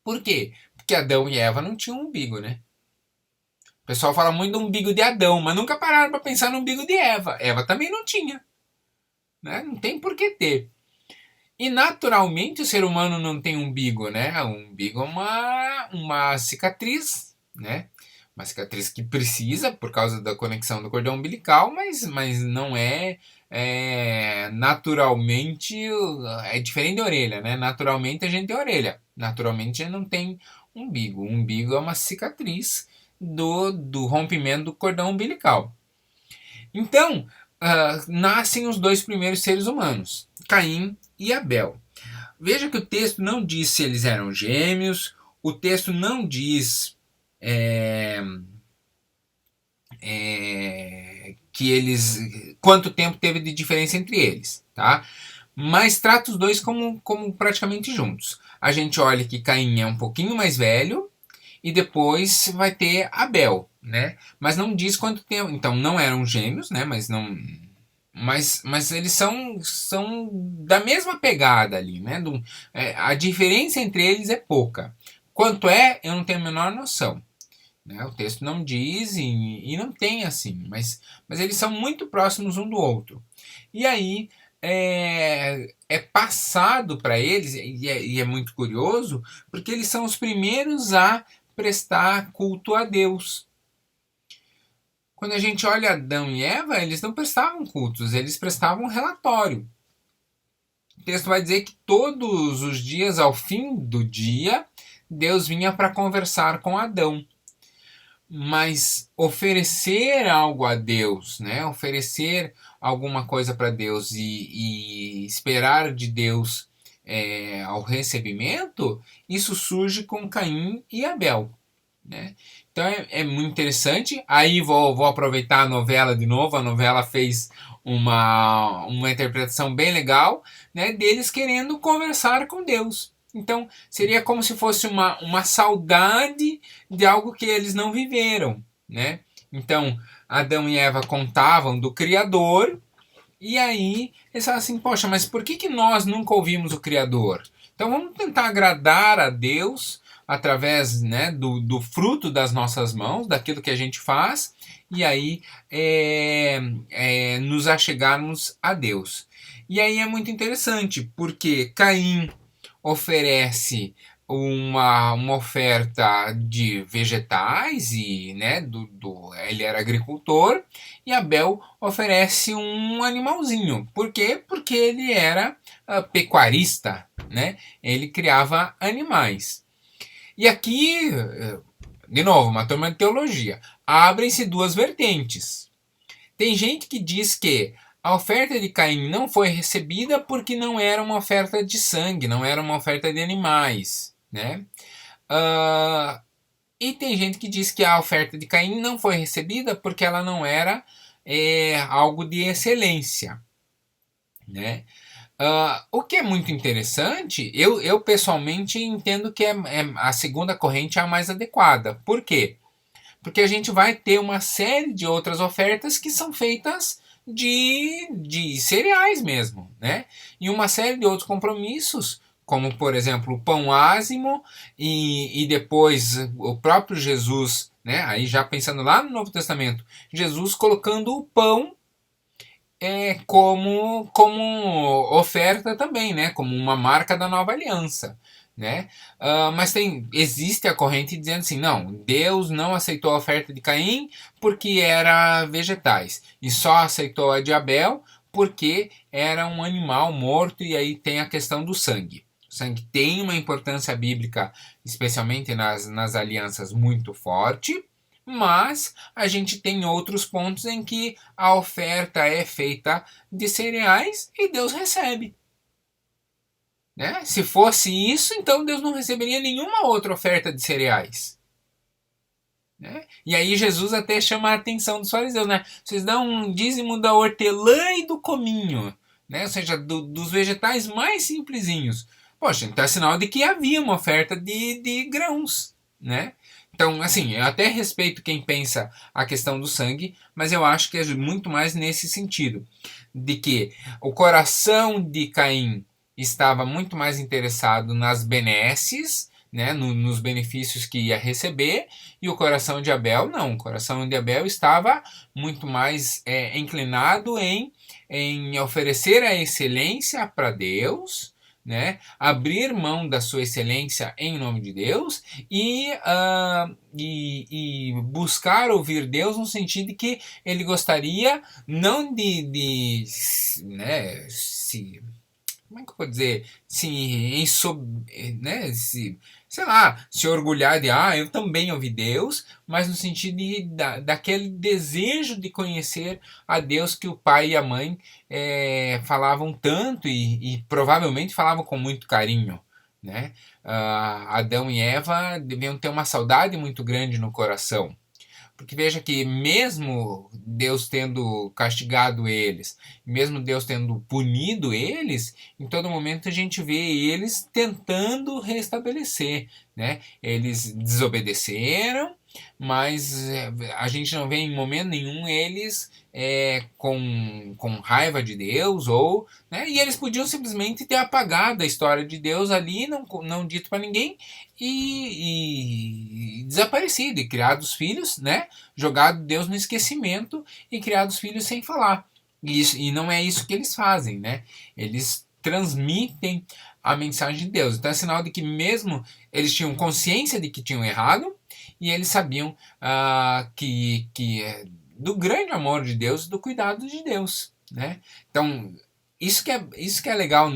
Por quê? Porque Adão e Eva não tinham umbigo, né? O pessoal fala muito do umbigo de Adão, mas nunca pararam para pensar no umbigo de Eva. Eva também não tinha, né? Não tem por que ter. E naturalmente o ser humano não tem umbigo, né? O umbigo é uma cicatriz, né? Uma cicatriz que precisa por causa da conexão do cordão umbilical, mas não naturalmente. É diferente de orelha, né? Naturalmente a gente tem orelha. Naturalmente a gente não tem umbigo. O umbigo é uma cicatriz do rompimento do cordão umbilical. Então, nascem os dois primeiros seres humanos, Caim e Abel. Veja que o texto não diz se eles eram gêmeos, o texto não diz que eles quanto tempo teve de diferença entre eles, tá? Mas trata os dois como praticamente juntos. A gente olha que Caim é um pouquinho mais velho e depois vai ter Abel, né? Mas não diz quanto tempo. Então não eram gêmeos, né? Mas eles são da mesma pegada ali, né? A diferença entre eles é pouca. Quanto é, eu não tenho a menor noção. Né? O texto não diz e não tem assim, mas eles são muito próximos um do outro. E aí é passado para eles, e é muito curioso, porque eles são os primeiros a prestar culto a Deus. Quando a gente olha Adão e Eva, eles não prestavam cultos, eles prestavam relatório. O texto vai dizer que todos os dias, ao fim do dia, Deus vinha para conversar com Adão. Mas oferecer algo a Deus, né? Oferecer alguma coisa para Deus e esperar de Deus ao recebimento, isso surge com Caim e Abel, né? Então é muito interessante. Aí vou aproveitar a novela de novo. A novela fez uma interpretação bem legal, né, deles querendo conversar com Deus. Então seria como se fosse uma saudade de algo que eles não viveram, né? Então Adão e Eva contavam do Criador, e aí eles falam assim, poxa, mas por que nós nunca ouvimos o Criador? Então vamos tentar agradar a Deus através, né, do fruto das nossas mãos, daquilo que a gente faz, e aí nos achegarmos a Deus. E aí é muito interessante, porque Caim oferece uma oferta de vegetais, e né, ele era agricultor, e Abel oferece um animalzinho. Por quê? Porque ele era pecuarista, né? Ele criava animais. E aqui, de novo, uma turma de teologia, abrem-se duas vertentes. Tem gente que diz que a oferta de Caim não foi recebida porque não era uma oferta de sangue, não era uma oferta de animais, né? E tem gente que diz que a oferta de Caim não foi recebida porque ela não era algo de excelência, né? O que é muito interessante, eu pessoalmente entendo que a segunda corrente é a mais adequada. Por quê? Porque a gente vai ter uma série de outras ofertas que são feitas de cereais mesmo, né? E uma série de outros compromissos, como por exemplo o pão ázimo e depois o próprio Jesus, né? Aí já pensando lá no Novo Testamento, Jesus colocando o pão como oferta também, né? Como uma marca da nova aliança, né? Mas existe a corrente dizendo assim, não, Deus não aceitou a oferta de Caim porque era vegetais, e só aceitou a de Abel porque era um animal morto, e aí tem a questão do sangue. O sangue tem uma importância bíblica, especialmente nas alianças, muito forte, mas a gente tem outros pontos em que a oferta é feita de cereais e Deus recebe. Né? Se fosse isso, então Deus não receberia nenhuma outra oferta de cereais. Né? E aí Jesus até chama a atenção dos fariseus. Né? Vocês dão um dízimo da hortelã e do cominho. Né? Ou seja, dos vegetais mais simplesinhos. Poxa, então é sinal de que havia uma oferta de grãos. Né? Então, assim, eu até respeito quem pensa a questão do sangue, mas eu acho que é muito mais nesse sentido. De que o coração de Caim estava muito mais interessado nas benesses, né, nos benefícios que ia receber, e o coração de Abel não. O coração de Abel estava muito mais inclinado em oferecer a excelência para Deus, né, abrir mão da sua excelência em nome de Deus e buscar ouvir Deus no sentido de que ele gostaria não né, como é que eu vou dizer, né, sei lá, se orgulhar de, eu também ouvi Deus, mas no sentido daquele desejo de conhecer a Deus que o pai e a mãe falavam tanto e provavelmente falavam com muito carinho, né? Adão e Eva deviam ter uma saudade muito grande no coração. Porque veja que mesmo Deus tendo castigado eles, mesmo Deus tendo punido eles, em todo momento a gente vê eles tentando restabelecer, né? Eles desobedeceram, mas a gente não vê em momento nenhum eles com raiva de Deus, né? E eles podiam simplesmente ter apagado a história de Deus ali, não dito para ninguém, e desaparecido, e criado os filhos, né? Jogado Deus no esquecimento e criado os filhos sem falar. E não é isso que eles fazem, né? Eles transmitem a mensagem de Deus. Então é sinal de que mesmo eles tinham consciência de que tinham errado, e eles sabiam que do grande amor de Deus e do cuidado de Deus, né? Então isso que é legal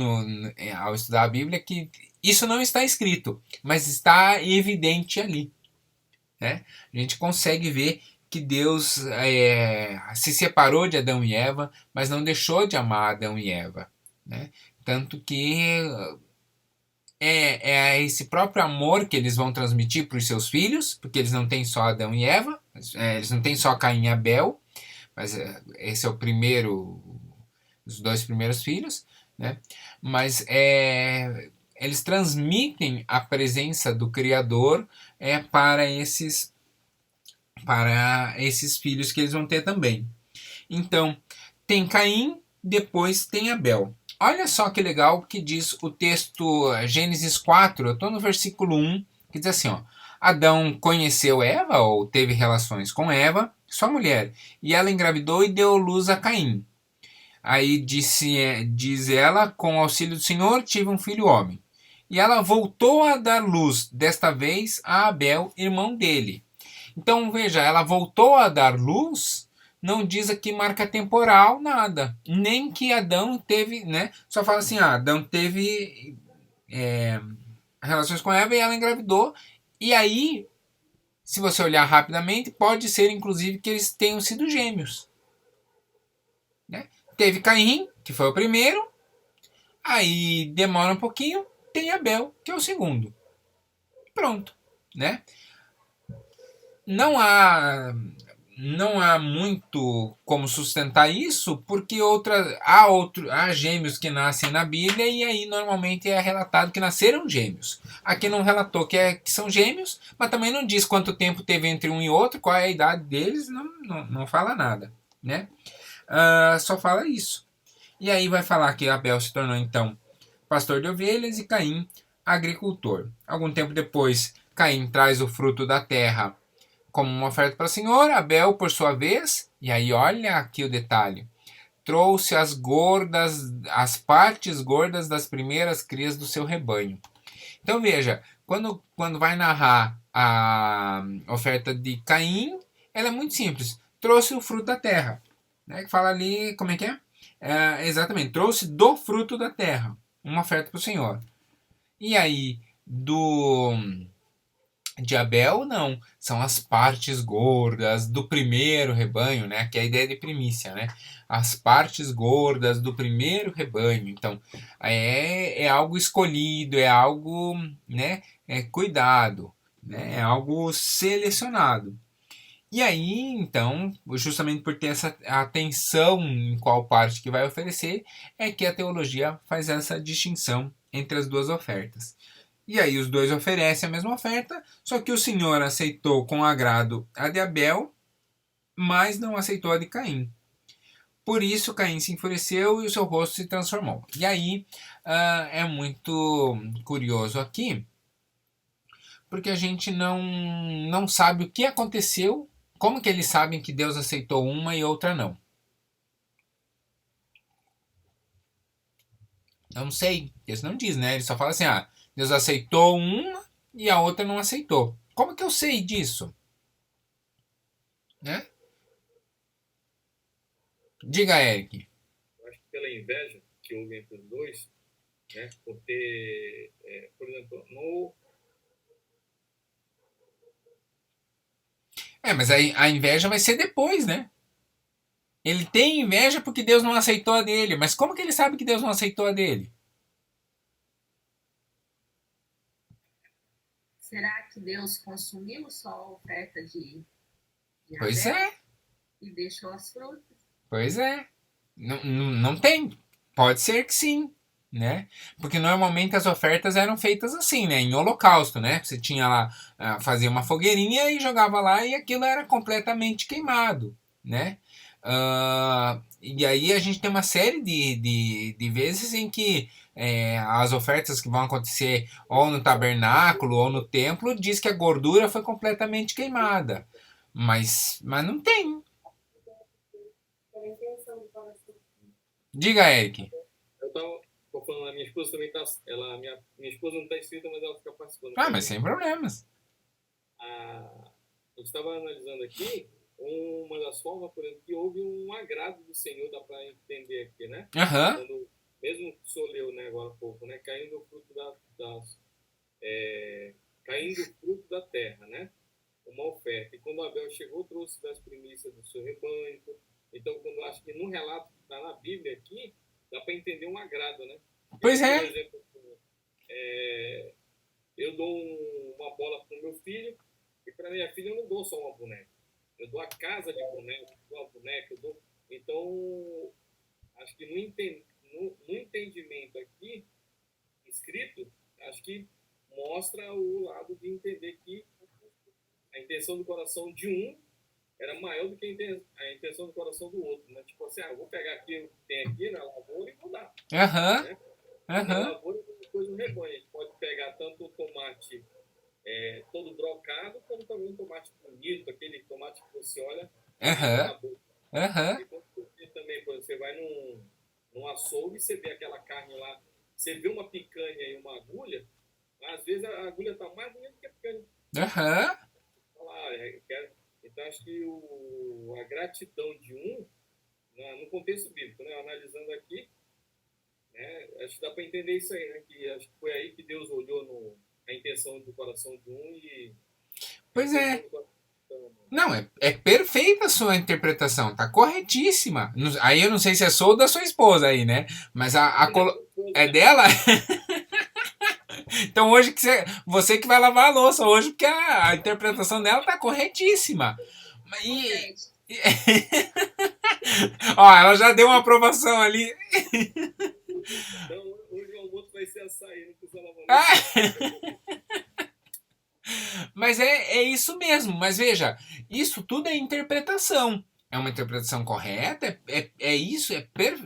ao estudar a Bíblia, que isso não está escrito, mas está evidente ali, né? A gente consegue ver que Deus se separou de Adão e Eva, mas não deixou de amar Adão e Eva, né? Tanto que é esse próprio amor que eles vão transmitir para os seus filhos, porque eles não têm só Adão e Eva, eles não têm só Caim e Abel, mas esse é o primeiro, os dois primeiros filhos, né? Mas eles transmitem a presença do Criador para esses filhos que eles vão ter também. Então, tem Caim, depois tem Abel. Olha só que legal que diz o texto Gênesis 4, eu estou no versículo 1, que diz assim, ó, Adão conheceu Eva, ou teve relações com Eva, sua mulher, e ela engravidou e deu luz a Caim. Aí diz ela, com o auxílio do Senhor, tive um filho homem. E ela voltou a dar luz, desta vez a Abel, irmão dele. Então, veja, ela voltou a dar luz, não diz aqui marca temporal, nada. Nem que Adão teve, né? Só fala assim, Adão teve relações com Eva e ela engravidou. E aí, se você olhar rapidamente, pode ser, inclusive, que eles tenham sido gêmeos. Né? Teve Caim, que foi o primeiro. Aí, demora um pouquinho, tem Abel, que é o segundo. Pronto, né? Não há muito como sustentar isso, porque há gêmeos que nascem na Bíblia e aí normalmente é relatado que nasceram gêmeos. Aqui não relatou que são gêmeos, mas também não diz quanto tempo teve entre um e outro, qual é a idade deles, não fala nada, né? Só fala isso. E aí vai falar que Abel se tornou então pastor de ovelhas e Caim agricultor. Algum tempo depois, Caim traz o fruto da terra como uma oferta para o Senhor. Abel, por sua vez, e aí olha aqui o detalhe, trouxe as partes gordas das primeiras crias do seu rebanho. Então veja, quando vai narrar a oferta de Caim, ela é muito simples. Trouxe o fruto da terra. Né? Que fala ali, como é que é? Exatamente, trouxe do fruto da terra, uma oferta para o Senhor. E aí, de Abel, não. São as partes gordas do primeiro rebanho, né? Que é a ideia de primícia, né? As partes gordas do primeiro rebanho. Então, é algo escolhido, é algo, né? Cuidado, né? É algo selecionado. E aí, então, justamente por ter essa atenção em qual parte que vai oferecer, é que a teologia faz essa distinção entre as duas ofertas. E aí os dois oferecem a mesma oferta, só que o Senhor aceitou com agrado a de Abel, mas não aceitou a de Caim. Por isso Caim se enfureceu e o seu rosto se transformou. E aí é muito curioso aqui, porque a gente não sabe o que aconteceu, como que eles sabem que Deus aceitou uma e outra não. Eu não sei, eles não dizem, né? Ele só fala assim, Deus aceitou uma e a outra não aceitou. Como que eu sei disso? Né? Diga, Eric. Eu acho que pela inveja que houve entre os dois, né? Por ter, por exemplo, mas a inveja vai ser depois, né? Ele tem inveja porque Deus não aceitou a dele. Mas como que ele sabe que Deus não aceitou a dele? Será que Deus consumiu só a oferta de Pois Abel é. e deixou as frutas? Pois é. Não tem. Pode ser que sim, né? Porque normalmente as ofertas eram feitas assim, né? Em holocausto, né? Você tinha lá, fazia uma fogueirinha e jogava lá e aquilo era completamente queimado, né? E aí a gente tem uma série de vezes em que as ofertas que vão acontecer ou no tabernáculo ou no templo diz que a gordura foi completamente queimada. Mas não tem. Diga, Eric. Tô falando, a minha esposa também tá. Minha esposa não está inscrita, mas ela fica participando. Mas sem problemas. A gente estava analisando aqui uma das formas, por exemplo, que houve um agrado do Senhor, dá para entender aqui, né? Quando, mesmo que o senhor leu, né, agora há pouco, né? Caindo o fruto caindo o fruto da terra, né? uma oferta. E quando Abel chegou, trouxe das primícias do seu rebanho. Então, quando eu acho que no relato que está na Bíblia aqui, dá para entender um agrado, né? Pois é. Por exemplo, eu dou uma bola para o meu filho, e para minha filha eu não dou só uma boneca. Eu dou a casa de boneca, eu dou a boneca, eu dou... Então, acho que no entendimento aqui, escrito, acho que mostra o lado de entender que a intenção do coração de um era maior do que a intenção do coração do outro, né? Tipo assim, eu vou pegar aquilo que tem aqui na lavoura e vou dar. Né? Na lavoura é depois no rebanho. A gente pode pegar tanto o tomate todo brocado, como também um tomate bonito, aquele tomate que você olha na boca. E quando você também, quando você vai num açougue, você vê aquela carne lá, você vê uma picanha e uma agulha, às vezes a agulha está mais bonita que a picanha. Então, acho que a gratidão de um, no contexto bíblico, né, analisando aqui, né, acho que dá para entender isso aí, né, que acho que foi aí que Deus olhou a intenção do coração de um e... Pois é. Não, é perfeita a sua interpretação, tá corretíssima. Aí eu não sei se é sua ou da sua esposa aí, né? Mas é dela? Então hoje você que vai lavar a louça hoje, porque a interpretação dela tá corretíssima. Ó, ela já deu uma aprovação ali. Então hoje o almoço vai ser açaí, não precisa lavar louça. Mas é isso mesmo. Mas veja, isso tudo é interpretação. É uma interpretação correta, é isso,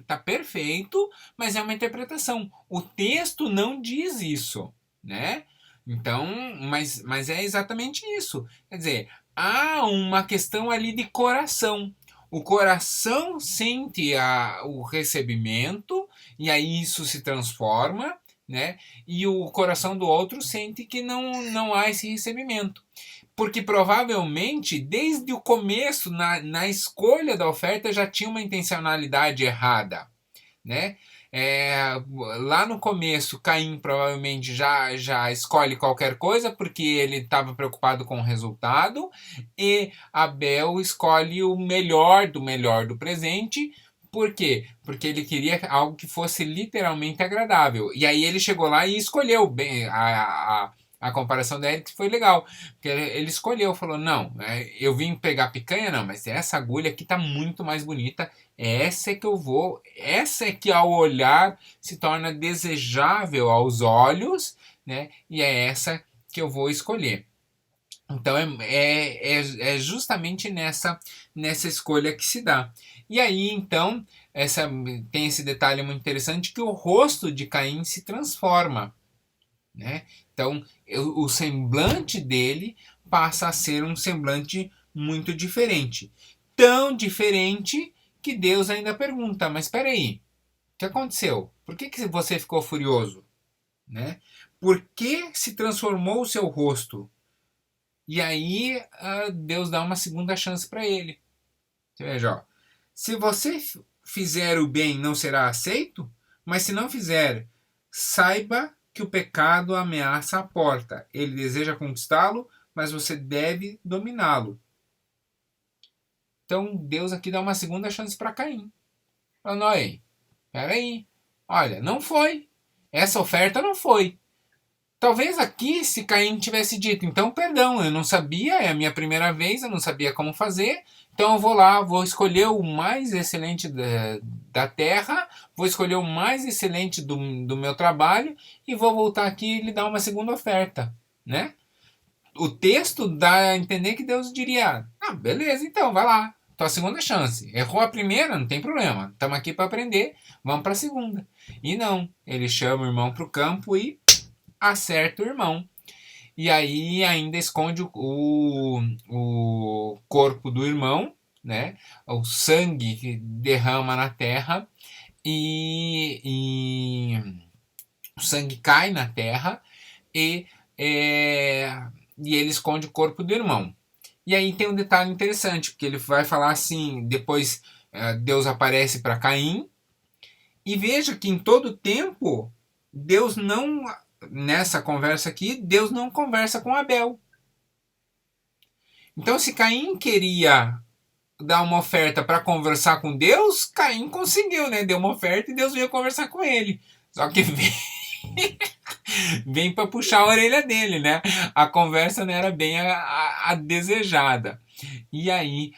tá perfeito, mas é uma interpretação. O texto não diz isso, né? Então, mas é exatamente isso. Quer dizer, há uma questão ali de coração. O coração sente o recebimento e aí isso se transforma, né? E o coração do outro sente que não há esse recebimento. Porque provavelmente, desde o começo, na escolha da oferta, já tinha uma intencionalidade errada, né? Lá no começo, Caim provavelmente já escolhe qualquer coisa porque ele estava preocupado com o resultado, e Abel escolhe o melhor do presente. Por quê? Porque ele queria algo que fosse literalmente agradável. E aí ele chegou lá e escolheu bem a comparação da Eric foi legal, porque ele escolheu, falou, não, eu vim pegar picanha, não, mas essa agulha aqui tá muito mais bonita, essa é que eu vou, essa é que ao olhar se torna desejável aos olhos, né, e é essa que eu vou escolher. Então é justamente nessa escolha que se dá. E aí então tem esse detalhe muito interessante que o rosto de Caim se transforma, né? Então o semblante dele passa a ser um semblante muito diferente. Tão diferente que Deus ainda pergunta, mas espera aí, o que aconteceu? Por que você ficou furioso? Né? Por que se transformou o seu rosto? E aí Deus dá uma segunda chance para ele. Você veja, ó, se você fizer o bem, não será aceito, mas se não fizer, saiba que o pecado ameaça a porta. Ele deseja conquistá-lo, mas você deve dominá-lo. Então Deus aqui dá uma segunda chance para Caim. Falando, aí, peraí, olha, não foi. Essa oferta não foi. Talvez aqui, se Caim tivesse dito, então, perdão, eu não sabia, é a minha primeira vez, eu não sabia como fazer, então eu vou lá, vou escolher o mais excelente da terra, vou escolher o mais excelente do meu trabalho e vou voltar aqui e lhe dar uma segunda oferta, né? O texto dá a entender que Deus diria, beleza, então, vai lá, tua segunda chance. Errou a primeira, não tem problema, estamos aqui para aprender, vamos para a segunda. E não, ele chama o irmão para o campo e acerta o irmão. E aí ainda esconde o corpo do irmão, né? O sangue que derrama na terra e o sangue cai na terra e ele esconde o corpo do irmão. E aí tem um detalhe interessante, porque ele vai falar assim, depois Deus aparece para Caim, e veja que em todo tempo Deus nessa conversa aqui, Deus não conversa com Abel. Então, se Caim queria dar uma oferta para conversar com Deus, Caim conseguiu, né? Deu uma oferta e Deus veio conversar com ele. Só que vem para puxar a orelha dele, né? A conversa não era bem a desejada. E aí,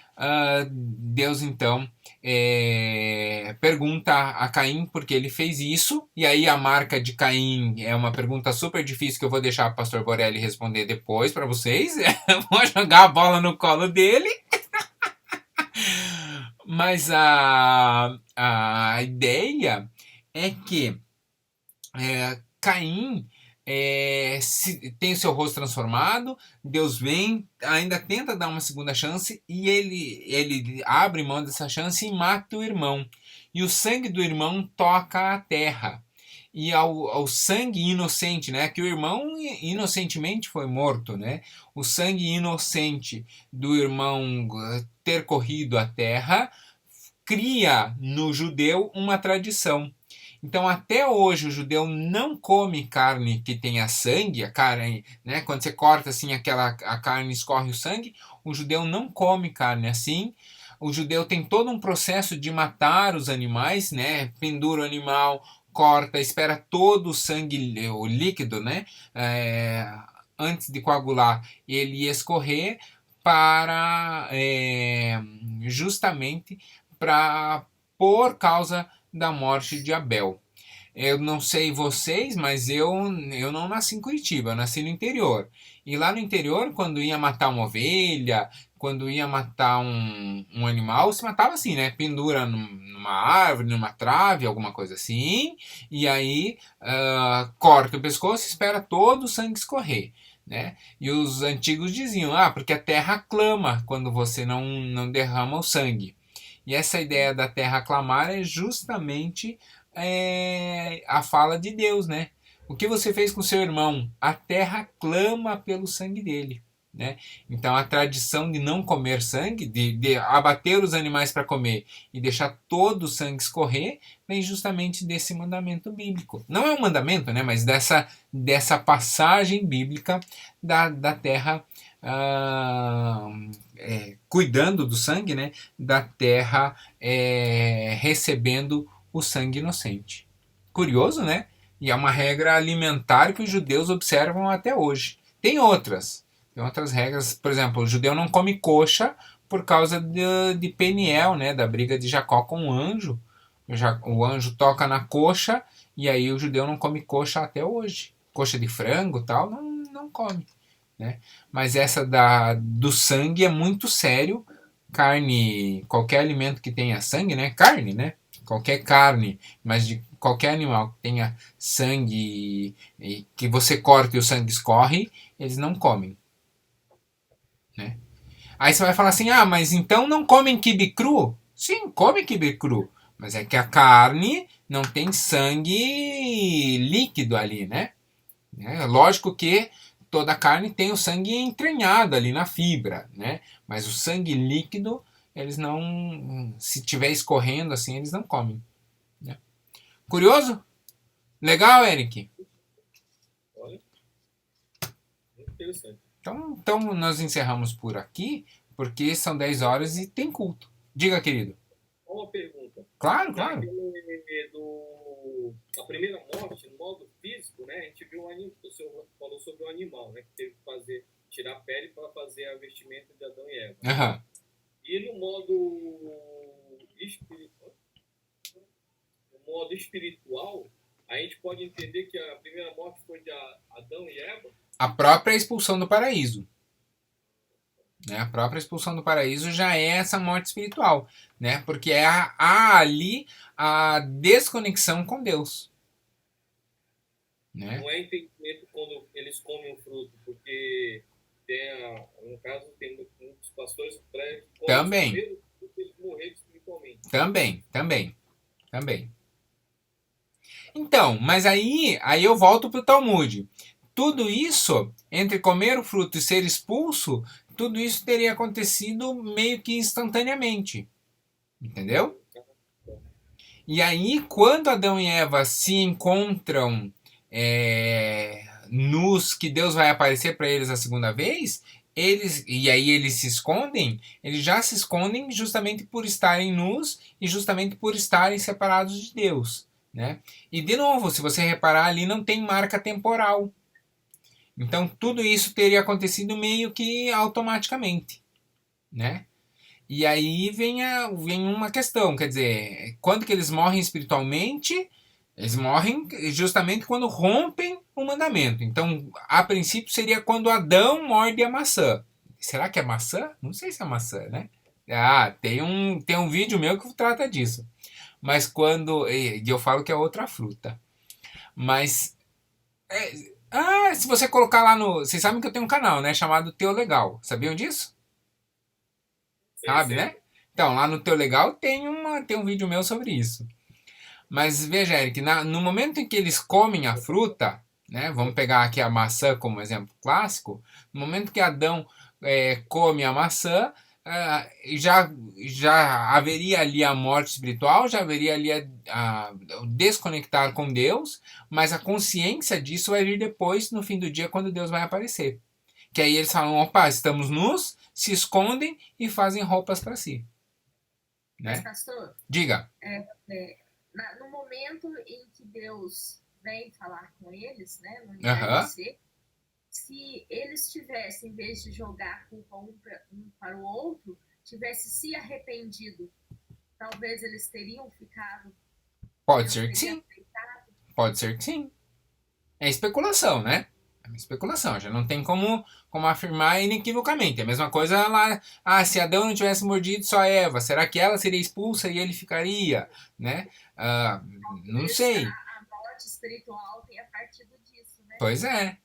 Deus então pergunta a Caim por que ele fez isso. E aí a marca de Caim é uma pergunta super difícil que eu vou deixar o pastor Borelli responder depois para vocês. Vou jogar a bola no colo dele. Mas a ideia é que Caim tem o seu rosto transformado, Deus vem, ainda tenta dar uma segunda chance e ele abre mão dessa chance e mata o irmão. E o sangue do irmão toca a terra. E ao sangue inocente, né, que o irmão inocentemente foi morto, né, o sangue inocente do irmão ter corrido a terra, cria no judeu uma tradição. Então, até hoje, o judeu não come carne que tenha sangue, a carne, né? Quando você corta assim, a carne escorre o sangue, o judeu não come carne assim. O judeu tem todo um processo de matar os animais, né? Pendura o animal, corta, espera todo o sangue, o líquido, né? Antes de coagular, ele escorrer para justamente por causa da morte de Abel. Eu não sei vocês, mas eu não nasci em Curitiba, eu nasci no interior. E lá no interior, quando ia matar uma ovelha, quando ia matar um animal, se matava assim, né? Pendura numa árvore, numa trave, alguma coisa assim. E aí corta o pescoço e espera todo o sangue escorrer. Né? E os antigos diziam, porque a terra clama quando você não derrama o sangue. E essa ideia da terra clamar é justamente a fala de Deus, né? O que você fez com seu irmão? A terra clama pelo sangue dele. Né? Então a tradição de não comer sangue, de abater os animais para comer e deixar todo o sangue escorrer, vem justamente desse mandamento bíblico. Não é um mandamento, né? Mas dessa passagem bíblica da terra cuidando do sangue, né? Da terra recebendo o sangue inocente. Curioso, né? E é uma regra alimentar que os judeus observam até hoje. Tem outras regras, por exemplo, o judeu não come coxa por causa de Peniel, né? Da briga de Jacó com o anjo. O anjo toca na coxa e aí o judeu não come coxa até hoje. Coxa de frango e tal, não come. Né? Mas essa do sangue é muito sério. Carne, qualquer alimento que tenha sangue, né? Carne, né? Qualquer carne, mas de qualquer animal que tenha sangue e que você corta e o sangue escorre, eles não comem. Né? Aí você vai falar assim, mas então não comem quibe cru? Sim, come quibe cru. Mas é que a carne não tem sangue líquido ali, né? Lógico que toda a carne tem o sangue entranhado ali na fibra, né? Mas o sangue líquido, eles não... Se tiver escorrendo assim, eles não comem. Né? Curioso? Legal, Eric? Olha, muito interessante. Então nós encerramos por aqui, porque são 10 horas e tem culto. Diga, querido. Uma pergunta. Claro. A primeira morte, no modo físico, né? A gente viu o senhor falou sobre o animal, né? Que teve que tirar a pele para fazer a vestimenta de Adão e Eva. Uhum. E no modo espiritual, a gente pode entender que a primeira morte foi de Adão e Eva? A própria expulsão do paraíso. Né? A própria expulsão do paraíso já é essa morte espiritual, né? Porque há ali a desconexão com Deus. Né? Não é entendimento quando eles comem o fruto, porque no caso tem muitos pastores que também eles morreram espiritualmente. Também. Então, mas aí eu volto para o Talmud. Tudo isso, entre comer o fruto e ser expulso, tudo isso teria acontecido meio que instantaneamente. Entendeu? E aí, quando Adão e Eva se encontram nus, que Deus vai aparecer para eles a segunda vez, e aí eles se escondem, eles já se escondem justamente por estarem nus e justamente por estarem separados de Deus, né? E de novo, se você reparar ali, não tem marca temporal. Então tudo isso teria acontecido meio que automaticamente, né? E aí vem uma questão, quer dizer, quando que eles morrem espiritualmente? Eles morrem justamente quando rompem o mandamento. Então, a princípio seria quando Adão morde a maçã. Será que é maçã? Não sei se é maçã, né? Tem um vídeo meu que trata disso. Mas quando... E eu falo que é outra fruta. Mas... se você colocar lá no... Vocês sabem que eu tenho um canal, né? Chamado Teu Legal. Sabiam disso? Sabe, né? Então, lá no Teu Legal tem um vídeo meu sobre isso. Mas veja, Eric, no momento em que eles comem a fruta, né, vamos pegar aqui a maçã como exemplo clássico, no momento que Adão come a maçã, já haveria ali a morte espiritual, já haveria ali o desconectar com Deus, mas a consciência disso vai vir depois, no fim do dia, quando Deus vai aparecer. Que aí eles falam, opa, estamos nus, se escondem e fazem roupas para si. Né? Mas, pastor, diga. No momento em que Deus vem falar com eles, né, no entardecer, se eles tivessem, em vez de jogar culpa um para o outro, tivessem se arrependido, talvez eles teriam ficado... Pode ser que sim. Pode ser que sim. É especulação, né? É uma especulação, já não tem como afirmar inequivocamente. É a mesma coisa lá, se Adão não tivesse mordido só Eva, será que ela seria expulsa e ele ficaria, né? Não sei. A morte espiritual tenha partido disso, né? Pois é.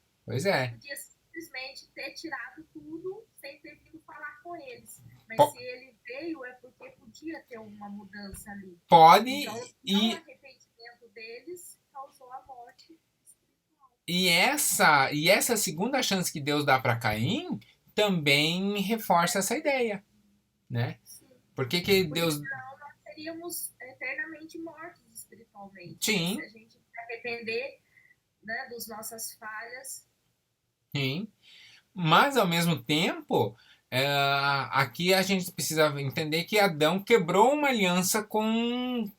Podia simplesmente ter tirado tudo sem ter vindo falar com eles. Mas se ele veio, é porque podia ter uma mudança ali. Pode. Então, o arrependimento deles causou a morte. E essa segunda chance que Deus dá para Caim também reforça essa ideia, né? Sim. Por que Deus... Senão nós seríamos eternamente mortos espiritualmente. Sim. Se a gente arrepender, né, das nossas falhas. Sim. Mas, ao mesmo tempo, aqui a gente precisa entender que Adão quebrou uma aliança com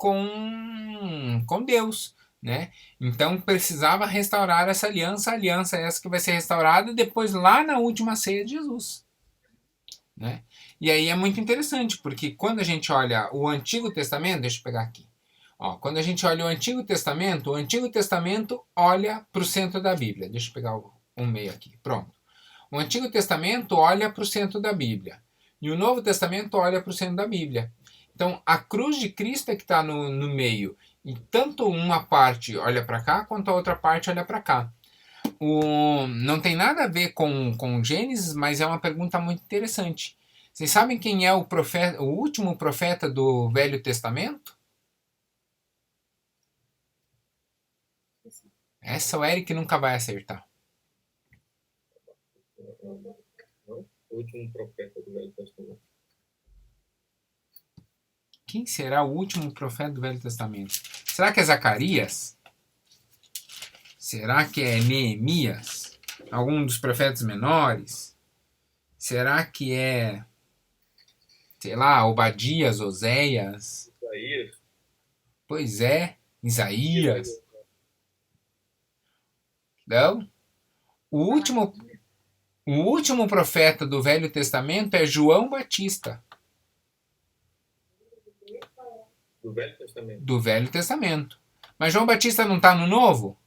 Deus. Né? Então precisava restaurar essa aliança essa que vai ser restaurada depois lá na última ceia de Jesus, né? E aí é muito interessante, porque quando a gente olha o Antigo Testamento, deixa eu pegar aqui, quando a gente olha o Antigo Testamento olha para o centro da Bíblia. Deixa eu pegar um meio aqui, pronto. O Antigo Testamento olha para o centro da Bíblia e o Novo Testamento olha para o centro da Bíblia. Então a cruz de Cristo é que está no meio. E tanto uma parte olha para cá, quanto a outra parte olha para cá. Não tem nada a ver com Gênesis, mas é uma pergunta muito interessante. Vocês sabem quem é o último profeta do Velho Testamento? Essa o Eric nunca vai acertar. O último profeta do Velho Testamento. Quem será o último profeta do Velho Testamento? Será que é Zacarias? Será que é Neemias? Algum dos profetas menores? Será que é, sei lá, Obadias, Oséias? Isaías. Pois é, Isaías. Não? O último profeta do Velho Testamento é João Batista. Do Velho Testamento. Do Velho Testamento. Mas João Batista não está no Novo?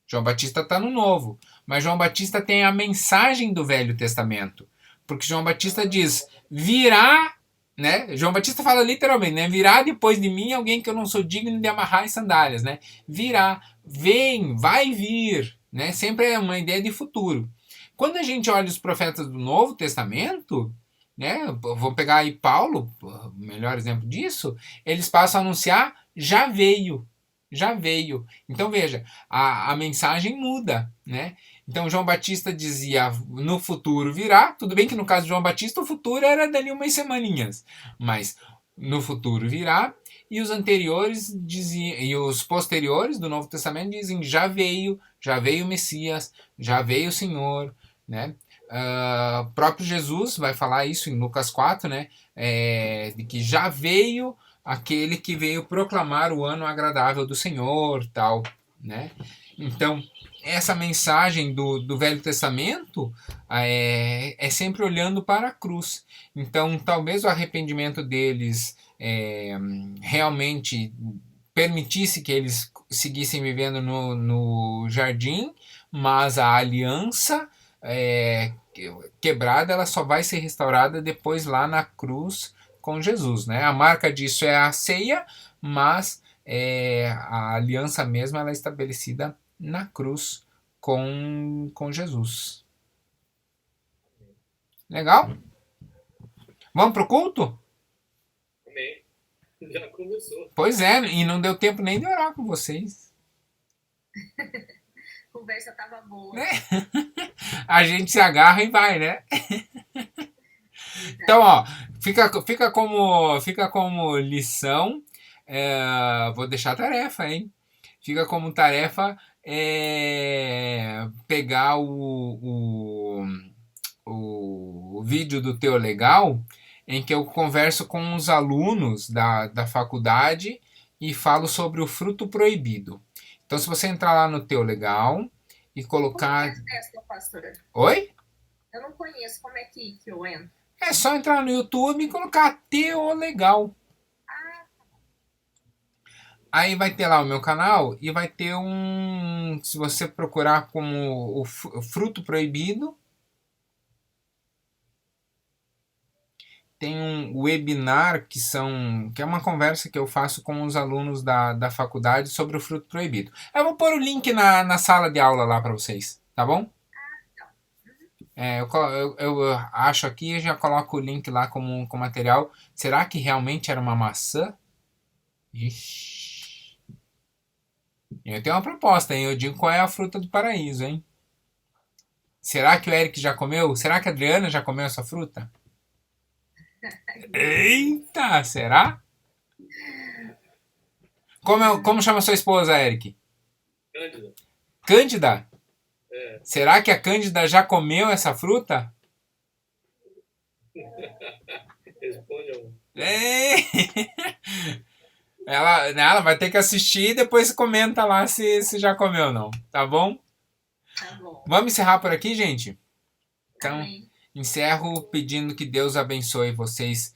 João Batista está no Novo. Mas João Batista tem a mensagem do Velho Testamento. Porque João Batista diz, virá, né? João Batista fala literalmente, né? Virá depois de mim alguém que eu não sou digno de amarrar as sandálias, né? Virá, vem, vai vir, né? Sempre é uma ideia de futuro. Quando a gente olha os profetas do Novo Testamento, né? Vou pegar aí Paulo, o melhor exemplo disso, eles passam a anunciar, já veio. Então veja, a mensagem muda, né? Então João Batista dizia, no futuro virá, tudo bem que no caso de João Batista o futuro era dali umas semaninhas, mas no futuro virá, e os anteriores diziam, e os posteriores do Novo Testamento dizem já veio o Messias, já veio o Senhor, né? Próprio Jesus vai falar isso em Lucas 4, né? De que já veio aquele que veio proclamar o ano agradável do Senhor, tal, né? Então, essa mensagem do Velho Testamento é sempre olhando para a cruz. Então, talvez o arrependimento deles realmente permitisse que eles seguissem vivendo no jardim, mas a aliança quebrada, ela só vai ser restaurada depois lá na cruz com Jesus, né? A marca disso é a ceia, mas a aliança mesma ela é estabelecida na cruz com Jesus. Legal? Vamos pro culto? Amém. Já começou. Pois é, e não deu tempo nem de orar com vocês. A conversa tava boa. Né? A gente se agarra e vai, né? Então, ó, fica como lição. Vou deixar a tarefa, hein? Fica como tarefa pegar o vídeo do Teu Legal, em que eu converso com os alunos da faculdade e falo sobre o fruto proibido. Então, se você entrar lá no Teu Legal e colocar... Como é essa, pastora? Oi? Eu não conheço. Como é que eu entro? É só entrar no YouTube e colocar Teu Legal. Aí vai ter lá o meu canal e vai ter se você procurar como o fruto proibido, tem um webinar que é uma conversa que eu faço com os alunos da faculdade sobre o fruto proibido. Eu vou pôr o link na sala de aula lá para vocês, tá bom? Eu acho aqui e já coloco o link lá como material. Será que realmente era uma maçã? Ixi. Eu tenho uma proposta, hein? Eu digo qual é a fruta do paraíso, hein? Será que o Eric já comeu? Será que a Adriana já comeu essa fruta? Eita, será? Como chama sua esposa, Eric? Cândida. Cândida? É. Será que a Cândida já comeu essa fruta? Responde, amor. Ela vai ter que assistir e depois comenta lá se já comeu ou não, tá bom? Tá bom. Vamos encerrar por aqui, gente? Então, Amém. encerro pedindo que Deus abençoe vocês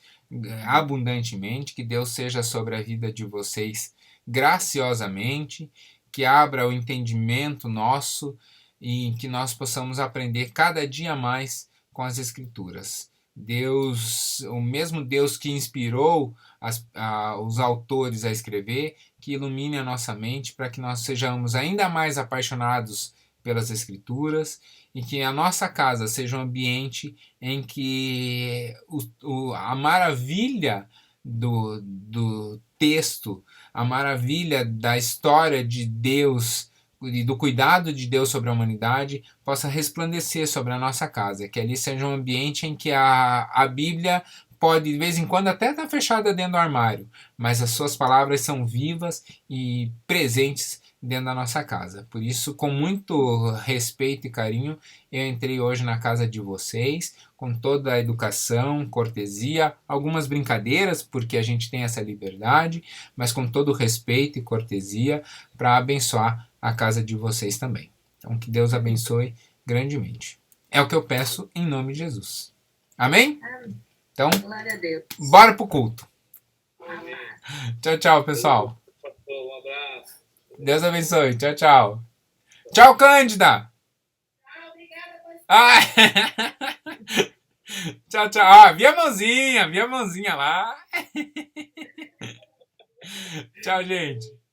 abundantemente, que Deus seja sobre a vida de vocês graciosamente, que abra o entendimento nosso e que nós possamos aprender cada dia mais com as Escrituras. Deus, o mesmo Deus que inspirou os autores a escrever, que ilumine a nossa mente para que nós sejamos ainda mais apaixonados pelas Escrituras e que a nossa casa seja um ambiente em que a maravilha do texto, a maravilha da história de Deus e do cuidado de Deus sobre a humanidade possa resplandecer sobre a nossa casa, que ali seja um ambiente em que a Bíblia pode, de vez em quando, até estar fechada dentro do armário, mas as suas palavras são vivas e presentes dentro da nossa casa. Por isso, com muito respeito e carinho, eu entrei hoje na casa de vocês, com toda a educação, cortesia, algumas brincadeiras, porque a gente tem essa liberdade, mas com todo o respeito e cortesia para abençoar a casa de vocês também. Então, que Deus abençoe grandemente. É o que eu peço em nome de Jesus. Amém? Amém. Então, glória a Deus. Bora pro culto. Amém. Tchau, tchau, pessoal. Um abraço. Deus abençoe. Tchau, tchau. Tchau, Cândida. Ah, obrigada, Tchau, tchau. Vi a mãozinha lá. Tchau, gente.